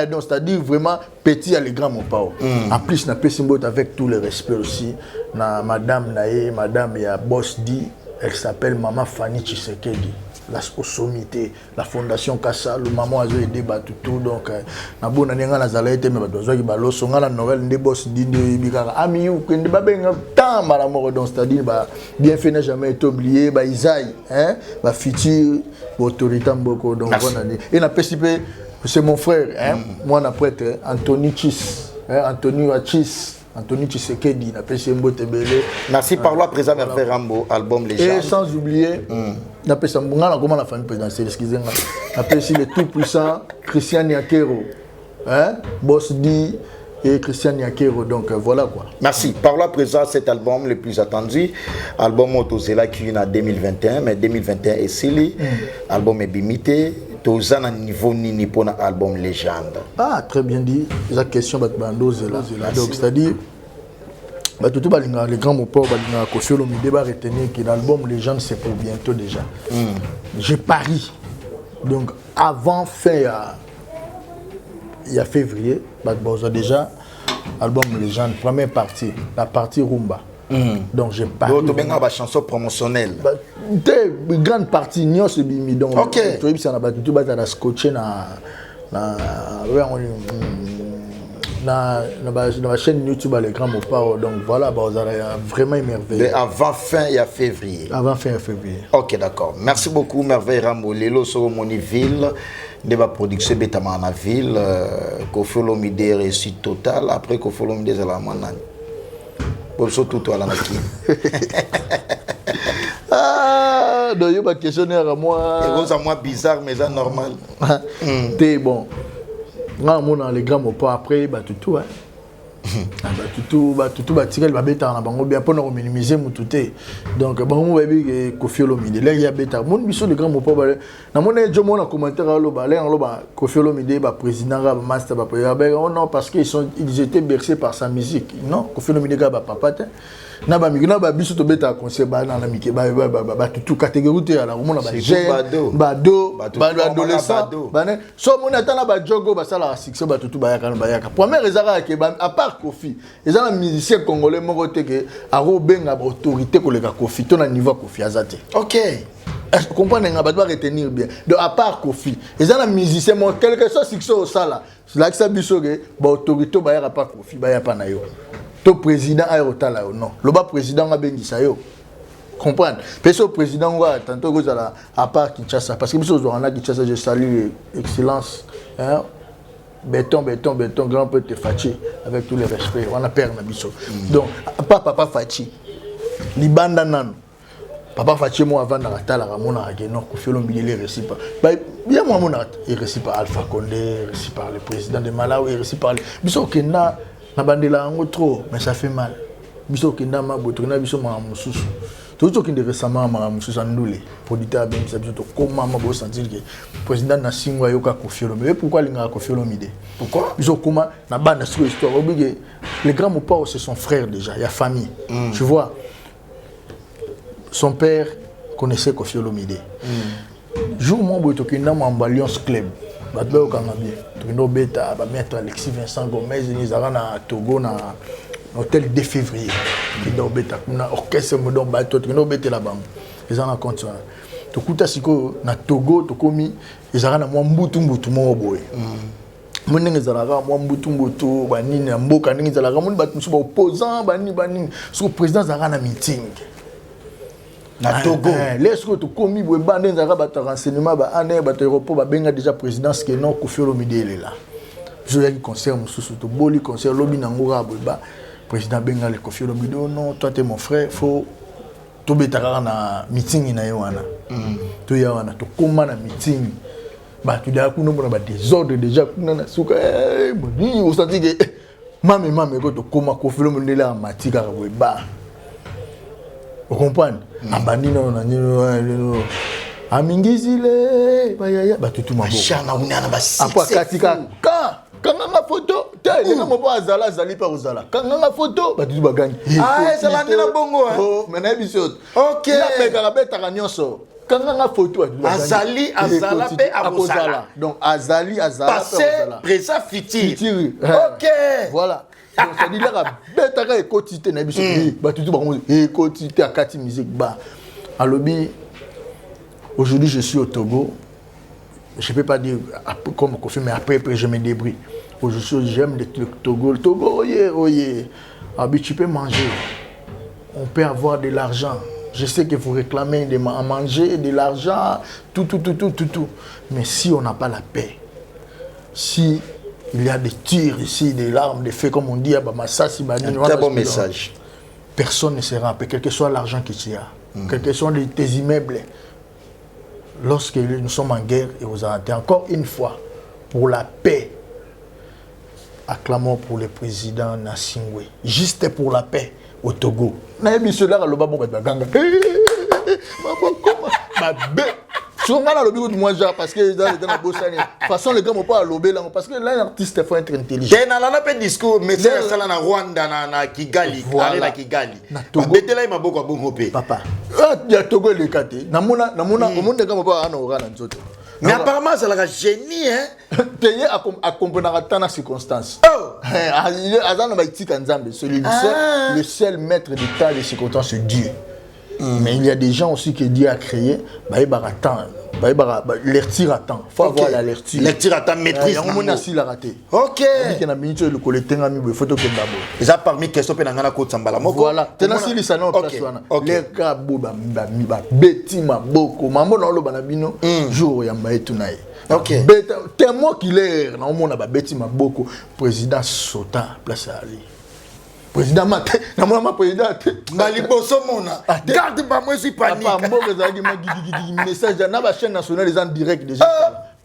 Donc c'est-à-dire vraiment petit à les grands mon pao. En plus na pesimbo avec tout le respect aussi na madame nae madame ya boss dit elle s'appelle maman Fanny Tshisekedi la sommité la fondation Kassa le maman a aidé tout donc na bona nenga na zalaite mais badozo ki baloso ngala Noël ndé boss dit de bikaka ami ou que ndé babenga tamba la mort donc c'est-à-dire ba bien fait n'a jamais été oublié ba Isaïe hein ba futur autorité mboko donc on a dit et na participer c'est mon frère hein moi na prêtre Anthony Chis Anthony Achis Anthony Tshisekedi na pesi mbote belé. Merci par là présent Merveille Rambo album Légende. Et sans oublier na pesi mbunga comment la famille présidentielle excusez-moi. Na pesi le tout puissant Christian Yakero. Hein? Boss dit et Christian Yakero donc voilà quoi. Merci. Par là présent cet album le plus attendu album Otozela qui est en 2021 mais 2021 est scellé. Album est bimité. Tous à niveau nini pour un album Légende. Ah, très bien dit. La question va donc c'est-à-dire tout les grands mots pour Koffi Olomide va retenir que l'album Légende c'est pour bientôt déjà. J'ai pari. Donc avant fin il y a février, déjà album Légende première partie, la partie rumba. Donc j'ai pas une chanson promotionnelle. Une grande partie n'y a ce bimi donc OK. Tu ça na tout bata na scotché na chaîne YouTube les grands mots donc voilà vraiment émerveillé. Avant fin il y a février. Avant fin février. OK d'accord. Merci beaucoup Merveille Rambo Lelo sur Moniville de la production Betama na ville Koffi Olomide réussite totale après Koffi Olomide c'est la manane. Pour surtout toi la maki. Ah, donc il y a un questionnaire à moi. C'est moi bizarre mais c'est normal. T'es bon. On a les grands mots pas après tout hein. Tout tirer le bêta na bango bien pour nous minimiser mututé. Donc bango baby Koffi Olomide là il y a bêta. Mon biso les grands mots pas na mon jo mon commentaire à loba là loba Koffi Olomide ba président ba master ba non parce qu'ils étaient bercés par sa musique. Non, Koffi Olomide ba papa na ba migina ba biso to bêta concert ba na mike ba tout catégorie te ala mon ba bado adolescent ba ne so mon atana ba jogo ba sala succès ba tout ba yaka première ezaka ke à part Koffi ils ont un musicien congolais moko te que aro benga ba autorité ko le Koffi to na niveau Koffi azate. OK. Est-ce que vous comprenez nga ba doit retenir bien de à part Koffi ils ont un musicien mon quelque chose succès au sala là que ça biso que ba autorité ba ya pas Koffi ba ya pa na yo to président a otala non le bas président a bengisa yo comprendre parce que président va tantôt vous à part Kinshasa parce que biso on a Kinshasa je salue excellence hein béton grand peu te Fachi avec tous les respects on a père na biso donc pas papa Fachi libanda nan papa Fachi moi avant na tala ramona ke non Koffi Olomide les récit pas bien moi mon il récit par Alpha Condé récit par le président de Malawi récit par biso kena na bandela ngo trop mais ça fait mal biso kenda ma botrina biso ma mususu tout qui de récemment ma mususu andule producteur ben ça biso to comment ma bo sentir que président na singwa yoka Koffi Olomide pourquoi linga Koffi Olomide pourquoi biso comment na bande sur histoire obligé les grands mots c'est son frère déjà il y a famille tu vois son père connaissait Koffi Olomide jour mon boto kenda ma Alliance Club batlo kanga bien to beta ba mettre Alexis Vincent Gomez ils arrivent na Togo na hôtel 2 février qui do beta na orchestre modon bato to beta là-bas ils en compte to kuta siko na Togo to komi ils arrivent na mwa mbutu mo boye monnenge zalaka mwa mbutu banini na mboka ndenge zalaka moni bato musu ba opposant banini so président zalaka na meeting na Togo laisse que tu commis boy bande nzaka ba renseignement ba ané ba aéroport ba benga déjà présidence que non Koffi Olomide là je y a concert mususu to boli concert lobi nangora boy ba président benga le Koffi Olomide non toi t'es mon frère faut to betaka na meeting na yo wana to ya wana to koma na meeting ba tu da kuno ba désordre déjà kuna na suka boni on senti que Mame ko to koma ko filo mondela en matika ko ba. Vous comprenez? Abandi na nino. Amingizile bayaya batutu mabo. Chana unana ba six. Apa katika kanga photo tele na mopo azala zali pa ozala. Kanga photo batutu bagani. Ah, ça la ndina bongo. Oh, mena bisot. OK. Ya peka beta kanyoso. Kanga photo azala pe abozala. Donc azala passé présent futur. OK. Voilà. Donc ça dit là beta ka ekotité na biso. Batutu bango ekotité akati musique ba. Alobi aujourd'hui je suis au Togo. Je ne peux pas dire comme Kofi, mais après je me débrouille. Aujourd'hui j'aime le Togo. Le Togo, oye. Ah, tu peux manger. On peut avoir de l'argent. Je sais que vous réclamez à manger, de l'argent, tout. Mais si on n'a pas la paix, si il y a des tirs ici, des larmes, des faits, comme on dit, un très bon message. Personne ne sera en paix, quel que soit l'argent que tu as, quel que soit tes immeubles. Lorsque nous sommes en guerre et vous arrêtez encore une fois pour la paix, acclamons pour le président Nassingwe, juste pour la paix au Togo. Parce que dans la façon les gars m'ont pas lobé là parce que là l'artiste il faut être intelligent. Dans la paix discours mais c'est ça na Rwanda na Kigali, na Kigali. Betela ima boko bongo pe. Papa. Ya Togo le kate. Namona au monde gars m'ont pas ana orana nzoto. Mais apparemment ça la génie hein. Payer à comprendre tant na circonstances. Oh. Azana ba itika nzambe celui le seul maître de temps les circonstances c'est Dieu. Mais il y a des gens aussi que Dieu a créé, il va attendre. Leur tir à temps. Il faut avoir la leur tir. Leur tir à temps maîtrise. On a si la raté. OK. Il y a minute le collecteur a mis le photo que d'abord. Et ça parmi question pe nangana ko tsambala moko. Voilà. Tena si li salon place wana. Les gars boba beti maboko. Mambo na lo banabino jour ya mbaetu nae. OK. Témoin qu'il est na on a ba beti maboko président Sota place ali. Président Maté, na président Maliboso mona. Garde pas moi si panique. Papa mboka zaki message na ba chaîne nationale en direct déjà.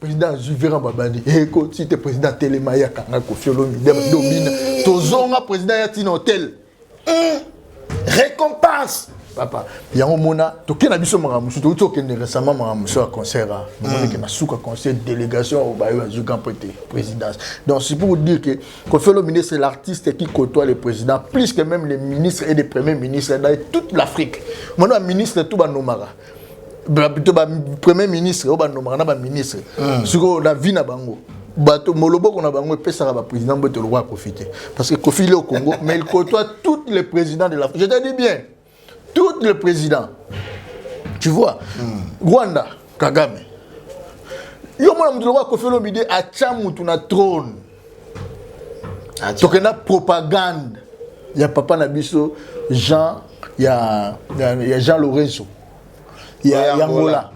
Président Juvéran Babadi. Écoute, si tu président Télémaya kanga Kofi Olomide domine. Tozonga président Yatin Hotel. Récompense. Papa, il y a un mona, toké na biso maramusu, toké récemment maramusu à concert, on a souka concert délégation au Bayou à Jugan présidence. Donc c'est pour vous dire que Kofi Olomide c'est l'artiste qui côtoie le président plus que même les ministres et les premiers ministres dans toute l'Afrique. Maintenant ministre tout ba nomara. Premier ministre, ba nomara na ministre. Suko la vie na bango. Bato molobo qu'on a bango pesa ba président boto le roi profiter parce que Kofi est au Congo mais il côtoie tous les présidents de l'Afrique. Je te dis bien. Tous les présidents, tu vois, Rwanda, Kagame. Yo mona mutu wa Kofi Olomide a chamutu na trône. Donc na propagande. Il y a papa na biso Jean, il y a Jean Lorenzo. Il y a Angola.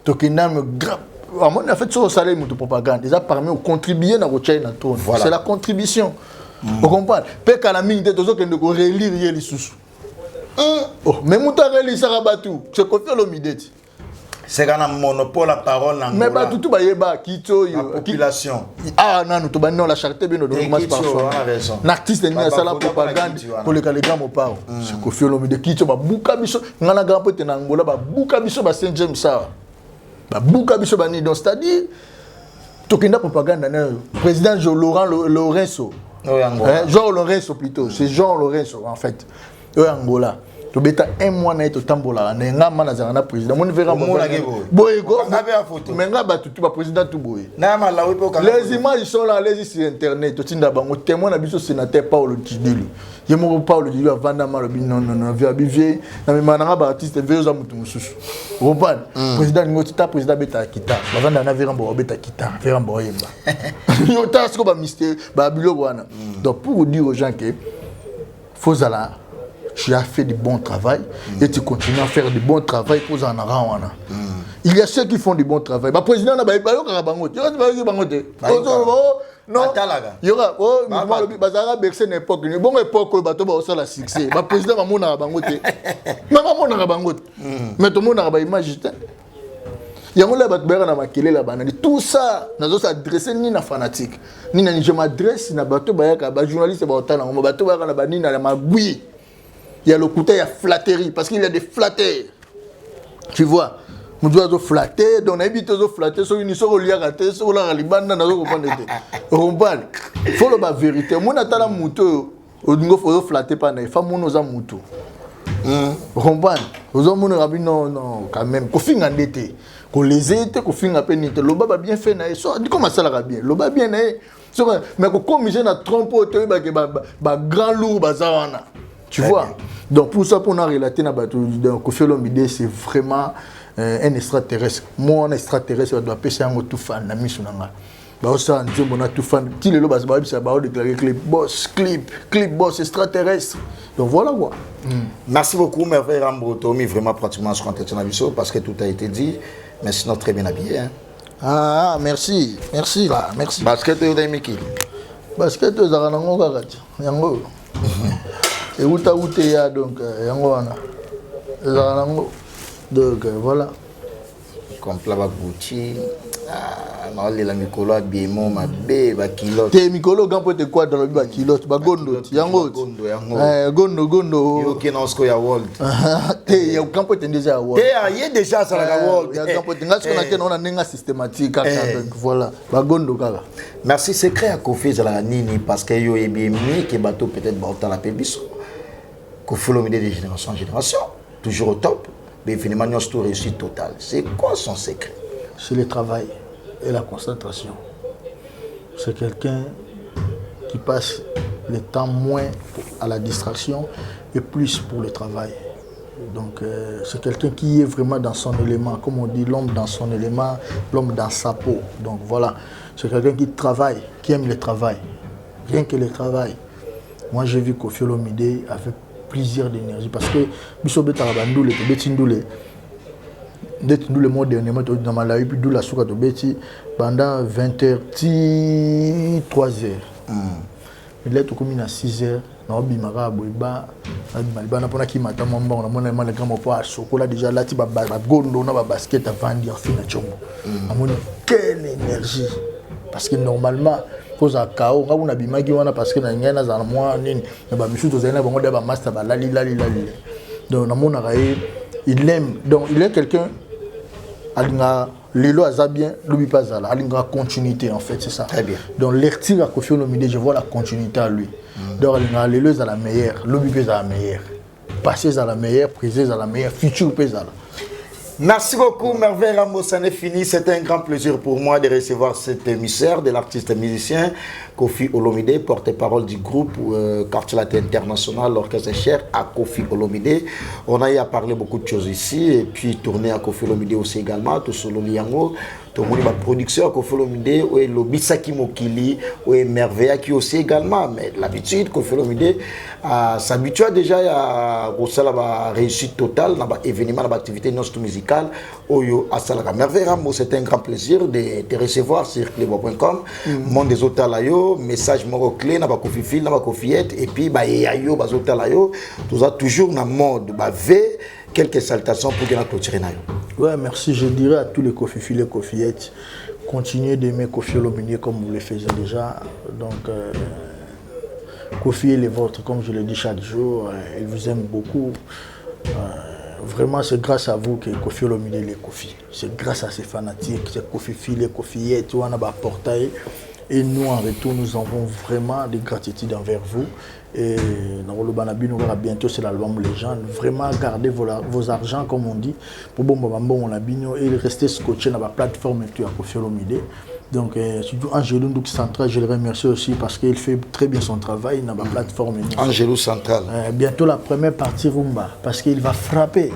Donc na grave en fait sur salaire mutu propagande, ils a permis de contribuer na rocher na trône. C'est la contribution. Vous comprenez? Pe kana mingi te tozo ke ndeko relire ye lisusu. Oh, mais Moutareli Sarabatu, c'est Kofi Olomide. C'est un monopole à parole en mais bah tout ba yeba kito la population. Ah non, to ba non la charité bien donc commence par ça. L'artiste ni ça la propagande pour les gars mo parle. C'est Kofi Olomide kito ba buka biso ngana grand pote na Angola ba buka biso ba Saint James ça. Ba buka biso ba ni donc c'est-à-dire tokenda propagande na président Jean Laurent Lorenzo. Jean Lorenzo plutôt, c'est Jean Lorenzo en fait. Angola. Tu beta un mois na to tambola na ngama na zana président mon verra boy go mais ngaba tout président tout boy na mala we po les images sont là les sur internet to tinda bango témoin na biso sénateur Paulo Tidulu yemo Paulo Tidulu avanda malo non via bivie na me mananga ba artiste veyo za mutu mususu robad président ngoti ta président beta kita bavanda na verra bo beta kita verra bo yemba yo ta sko ba mystère ba biloko wana donc pour dire aux gens que faut ala tu as fait du bon travail et tu continues à faire du bon travail pour en avoir. Il y a ceux qui font du bon travail. Le président n'a pas eu de bangote. Non, il y aura une époque. Une bonne époque, il y a un succès. Le président n'a pas eu de bangote. Mais tout le monde n'a pas image. yango la bato bayaka na makele la banani tout ça nazo s'adresser ni na fanatique ni na je m'adresse na bato bayaka ba journaliste ba otana ngo bato bayaka na banini na magui il y a le côté il y a flatterie parce qu'il y a des flatteurs tu vois nous doit flatter donc on habite aux flatter sur une sur liya raté sur la libanda nazo comprendre comprendre faut la vérité mon atala muto odingo faut flatter pas na femme nous a muto comprendre aux hommes non quand même kofinga ndete ko les étés kofinga penite lo baba bien fait na so dit comment ça la bien lo baba bien na mais ko commissionner na trompe auto ba grand lourd bazawana tu vois donc pour ça pour nous relater na bato donc Koffi Olomide c'est vraiment un extraterrestre moi un extraterrestre doit passer un tout fan na misu nanga ba ça nzombo na tout fan ti lelo ba déclarer clip boss extraterrestre donc voilà quoi. Merci beaucoup Merveille Rambo Tommy vraiment pratiquement sur entretien na biso parce que tout a été dit mais sinon très bien habillé hein. Ah merci là merci basket yo daimiki basket yo zaka nango kaka yango et uta ya donc yango wana zaka nango donc voilà comme plat ba Gucci na la mikolo abimo mabe ba kilo te mikolo gampo te quoi dans ba kilo ba gondo yango gondo yo ke na osko ya world te ya gampo te déjà world te y a déjà ça la world ya gampo te ngasko na ke na nenga systématique donc voilà ba gondo kala merci secret à Koffi la nini parce que yo ebimi ke bato peut-être ba otala pe biso Koffi Olomide de génération en génération toujours au top mais finalement nous tout réussite totale c'est quoi son secret? C'est le travail et la concentration. C'est quelqu'un qui passe le temps moins à la distraction et plus pour le travail. Donc c'est quelqu'un qui est vraiment dans son élément, comme on dit, l'homme dans son élément, l'homme dans sa peau. Donc voilà, c'est quelqu'un qui travaille, qui aime le travail, rien que le travail. Moi j'ai vu Koffi Olomide avec plusieurs d'énergie parce que Bisobé Tarabandoule et Betindoule. Nous le mois dernier, dans ma live, puis d'où la souka de Betty, pendant 20h, 3h. Il est comme à 6h, on a bimara boiba, on a pas qui m'attend mon bon, on a mon grand poids, chocolat déjà là, tu vas gondo, on a basket à vendre, fin à chombo. On a quelle énergie! Parce que normalement, cause à chaos, on a bimagi, on a parce que dans les gens, dans moi, mais bah, monsieur, tu sais, on a master, lali. Donc, on a il aime, donc il est quelqu'un. Alinga Lelo Azabien, l'oublie pas ça. Alinga continuité en fait, c'est ça. Très bien. Donc l'ertir à Koffi Olomide, je vois la continuité à lui. Donc Alinga Lelo à la meilleure, l'oublie pas à la meilleure. Passez à la meilleure, présez à la meilleure, futur pas à la. Merci beaucoup, Merveille Rambo, ça n'est fini. C'était un grand plaisir pour moi de recevoir cet émissaire de l'artiste musicien Koffi Olomide, porte-parole du groupe Quartier Latin International, l'orchestre cher à Koffi Olomide. On a eu à parler beaucoup de choses ici et puis tourner à Koffi Olomide aussi également, tout solo liango. Tout le monde est production à Koffi Olomide, ou Lobisaki Mokili, ou Merveille qui aussi également. Mais l'habitude, Koffi Olomide s'habitue déjà à la réussite totale dans l'événement, dans l'activité musicale. Merveille Rambo, c'est un grand plaisir de te recevoir sur clébo.com. Monde des hôtels message moro clé na ba Koffi Fil na ba Koffiette et puis ba yayo ba hôtels tout ça toujours na mode ba v quelques salutations pour que la clôture na yo. Ouais, merci, je dirais à tous les Koffi Fil et Koffiettes, continuez d'aimer Koffi Olomide comme vous le faisiez déjà. Donc Koffi est le vôtre, comme je le dis chaque jour, il vous aime beaucoup. Vraiment, c'est grâce à vous que Koffi Olomide est le Koffi. C'est grâce à ces fanatiques, c'est Koffi Fil et Koffiettes, on a un portail. Et nous, en retour, nous avons vraiment de gratitude envers vous. Et dans le Banabino, bientôt c'est l'album Légende. Vraiment, gardez vos argents, comme on dit, pour et rester scotché dans la plateforme à Koffi Olomide. Donc, surtout Angelo Ndouk Central, je le remercie aussi parce qu'il fait très bien son travail dans la plateforme. Angelo Central. Bientôt la première partie Rumba, parce qu'il va frapper.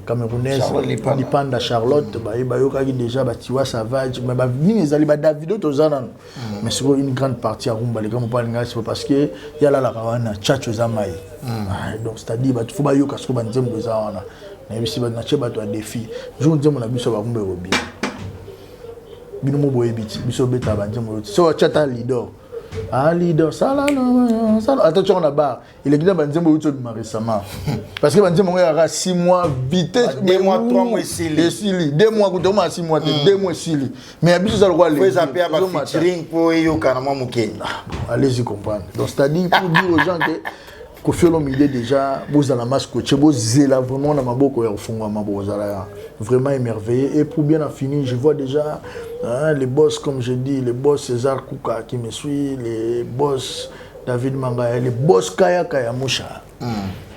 Camerounaise Lipanda Charlotte déjà Batiwa Savage mais Davido Tozana mais c'est une grande partie à Rumba les gars c'est parce que il y a la Rawana Chacho Zamai donc c'est-à-dire il faut bayo kasko banzem bezawana mais si ba nache ba to défi je vous dis mon abiso ba Rumba robi bino mo boye biti biso beta banzem so chata leader Ah, leader, ça là, non, ça là. Attends, tu en as barre. Il est guidé, il m'a récemment. Parce que il y a 6 mois, vitesse. 2 mois, 3 mois, 6 2 mois, 6 mois, 2 mois, 6 mais il y a le roi. Vous avez un featuring pour allez-y comprendre. Donc, c'est-à-dire pour dire aux gens que Koffi Olomide déjà, vous avez la masse coachée, vous avez vraiment dans ma bouche, vraiment émerveillé. Et pour bien en finir, je vois déjà les boss, comme je dis, les boss César Kouka qui me suit, les boss David Mangaya, les boss Kaya Moucha.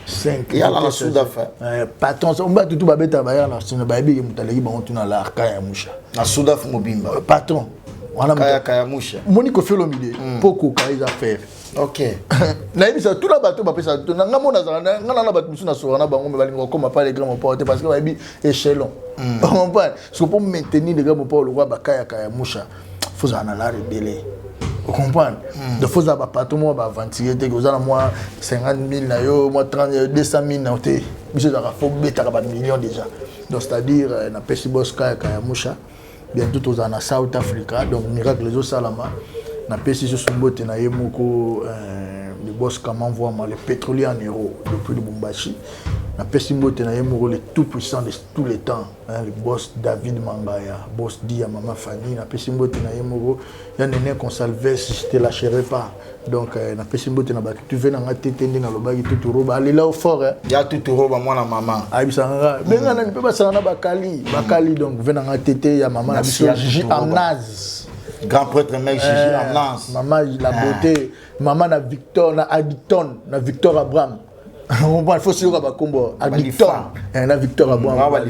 5. Il y a la Soudafa. Patron, on va tout babeta bayar la Soudafa, baby, mutalegi ba on tuna la Kaya Moucha. La Soudafa Mobimba. Patron. Kaya Moucha. Moni Koffi Olomide, beaucoup Kaya affaire. Ok. Naïbisa tout là bateau ba ça tout nga mona za nga bateau musu na sorana bango me balingo comme pas les grands portes parce que ba bi échelon. On pas ce pour maintenir les grands portes le roi Bakaya Kaya Moucha. Faut en aller rebeller. Vous comprenez? De faut avoir patron moi ba ventiler que vous avez moi 50 000 na yo moi 30 200 000 na té. Monsieur za faut beta ba millions déjà. Donc c'est-à-dire na pesi boss Kaya Moucha bientôt aux en South Africa donc miracle les salama. Na pesi sur Sumbote na yemoko le boss comment envoie les pétroliers en euros depuis le Lubumbashi. Na pesi Mbote na yemoko le tout puissant de tous les temps le boss David Mangaya, boss Dia Maman Fanny. Na pesi Mbote na yemoko ya Néné Consalves, je te lâcherai pas. Donc na pesi Mbote na ba tu veux na ngate na lobaki tout roba aller là au fort ya tout roba moi na maman aibisanga benga na peut pas ça na bakali donc venez na ngate ya maman na biso Gigi Amnaz. Grand prêtre mec Gigi Amnaz. Maman la beauté, maman na Victor na Aditon, na Victor Abraham. On va faut sur ba kombo Aditon. Na Victor Abraham.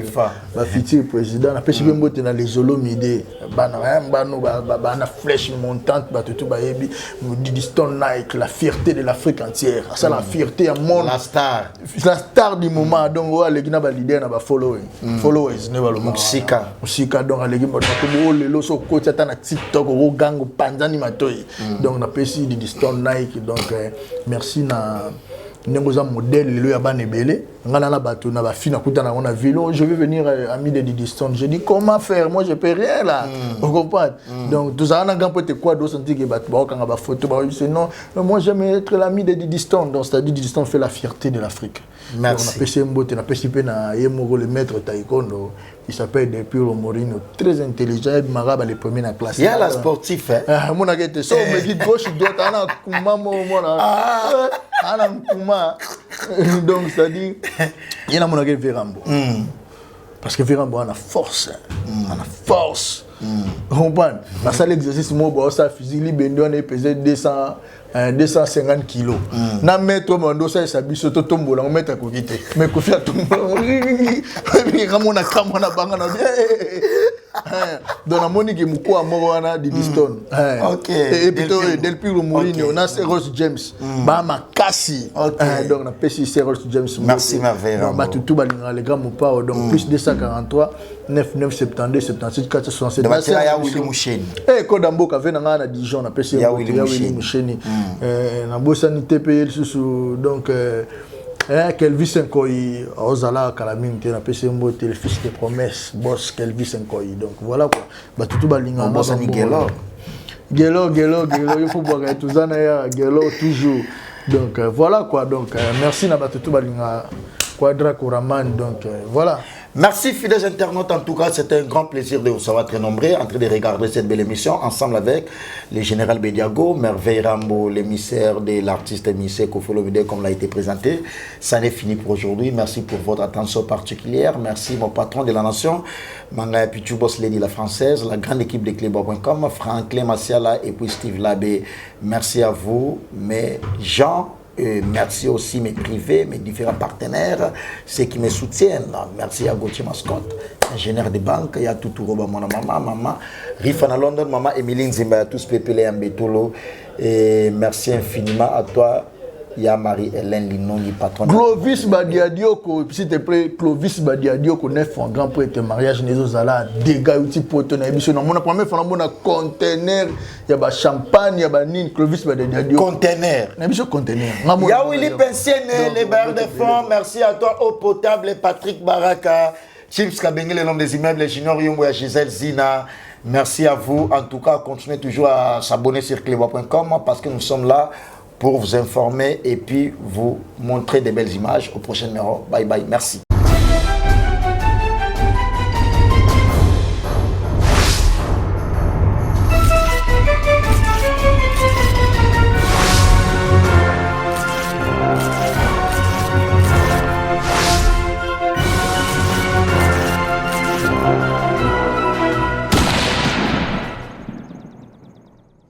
Ba futur président na pesi mbote na les Olomide. Ba na flèche montante ba tout ba yebi Didiston Nike la fierté de l'Afrique entière. Ça la fierté à monde. La star du moment donc wa le gina ba leader na ba followers ne ba lo musika donc le gina ba ko le so ko tata na TikTok ko gango panzani matoi. Donc na pesi Didiston Nike donc merci na Nengoza modèle le ya banebele ngana na bato na ba fina kutana on a vélo je vais venir ami de distance je dis comment faire moi je peux rien là vous comprenez donc tout ça on a grand peut quoi d'autre sentir que bato ba kanga ba photo ba non moi j'aime être l'ami de distance donc c'est-à-dire distance fait la fierté de l'Afrique. Merci. On a pêché mbote na pêché pe na yemoko le maître taekwondo il s'appelle Depuro Morino très intelligent et marabe les premiers na classe. Il y a la sportif hein. Mon agate so me dit gauche droite ana kuma mo là. Ana kuma donc c'est-à-dire il y a mon agate Verambo. Parce que Verambo a la force. A la force. On comprend. Parce que l'exercice moi ba ça physique li bendo on est pesé 250 kilos. Na mettre mon ça ça biso to tombola on mettre à kokité. Mais Koffi a tombola. Mais ramona kamona bangana. Donc la monique moko amorana di Diston. OK. Et plutôt Del Piro Mourinho, on a Ross James. Ba makasi. Donc on a pesi Ross James. Merci ma veille. Ba tout balinga les grands mopa donc plus 243 99 72 77 467. De batira ya Willy Moucheni. Kodambo ka vena na Dijon na pesi ya Willy Moucheni. Na bosani TPL sous donc Kelvis Nkoyi Ozala Kalamine qui a pêché mbote le fils de promesse boss Kelvis Nkoyi donc voilà quoi ba tout balinga boss ni Gelo il faut boire tout ça na Gelo toujours donc voilà quoi donc merci na ba tout balinga Quadra Kouraman donc voilà. Merci fidèles internautes, en tout cas c'était un grand plaisir de vous savoir très nombreux en train de regarder cette belle émission ensemble avec le général Bediago, Merveille Rambo, l'émissaire de l'artiste émissaire Koffi Olomide comme l'a été présenté. Ça n'est fini pour aujourd'hui, merci pour votre attention particulière, merci mon patron de la nation, Manga Pichu Boss Lady la française, la grande équipe de Clébois.com, Franklin Massiala et puis Steve Labé, merci à vous, mes gens. Merci aussi mes privés, mes différents partenaires, ceux qui me soutiennent. Merci à Gauthier Mascotte, ingénieur de banque, il y a tout Roba, mon maman, Rifana London, maman Emiline Zimba, tous Pépélé Ambetolo. Et merci infiniment à toi. Il y a Marie-Hélène Linongi, patronne. Clovis Badiadioko, s'il te plaît, Clovis Badiadioko, 9 ans, grand prêtre mariage, Nézo Zala, dégâts, outils potons, émission. On a première fois, on a conteneur, il y a champagne, il y a nine, Clovis Badiadioko. Conteneur. Émission conteneur. Il y a Willy Pensienne, les barres de fond, merci à toi, Eau Potable, Patrick Baraka. Chips Kabengele, l'homme des immeubles, Junior Yombo et Gisèle Zina. Merci à vous. En tout cas, continuez toujours à s'abonner sur clevoix.com parce que nous sommes là pour vous informer et puis vous montrer des belles images. Au prochain numéro. Bye bye. Merci.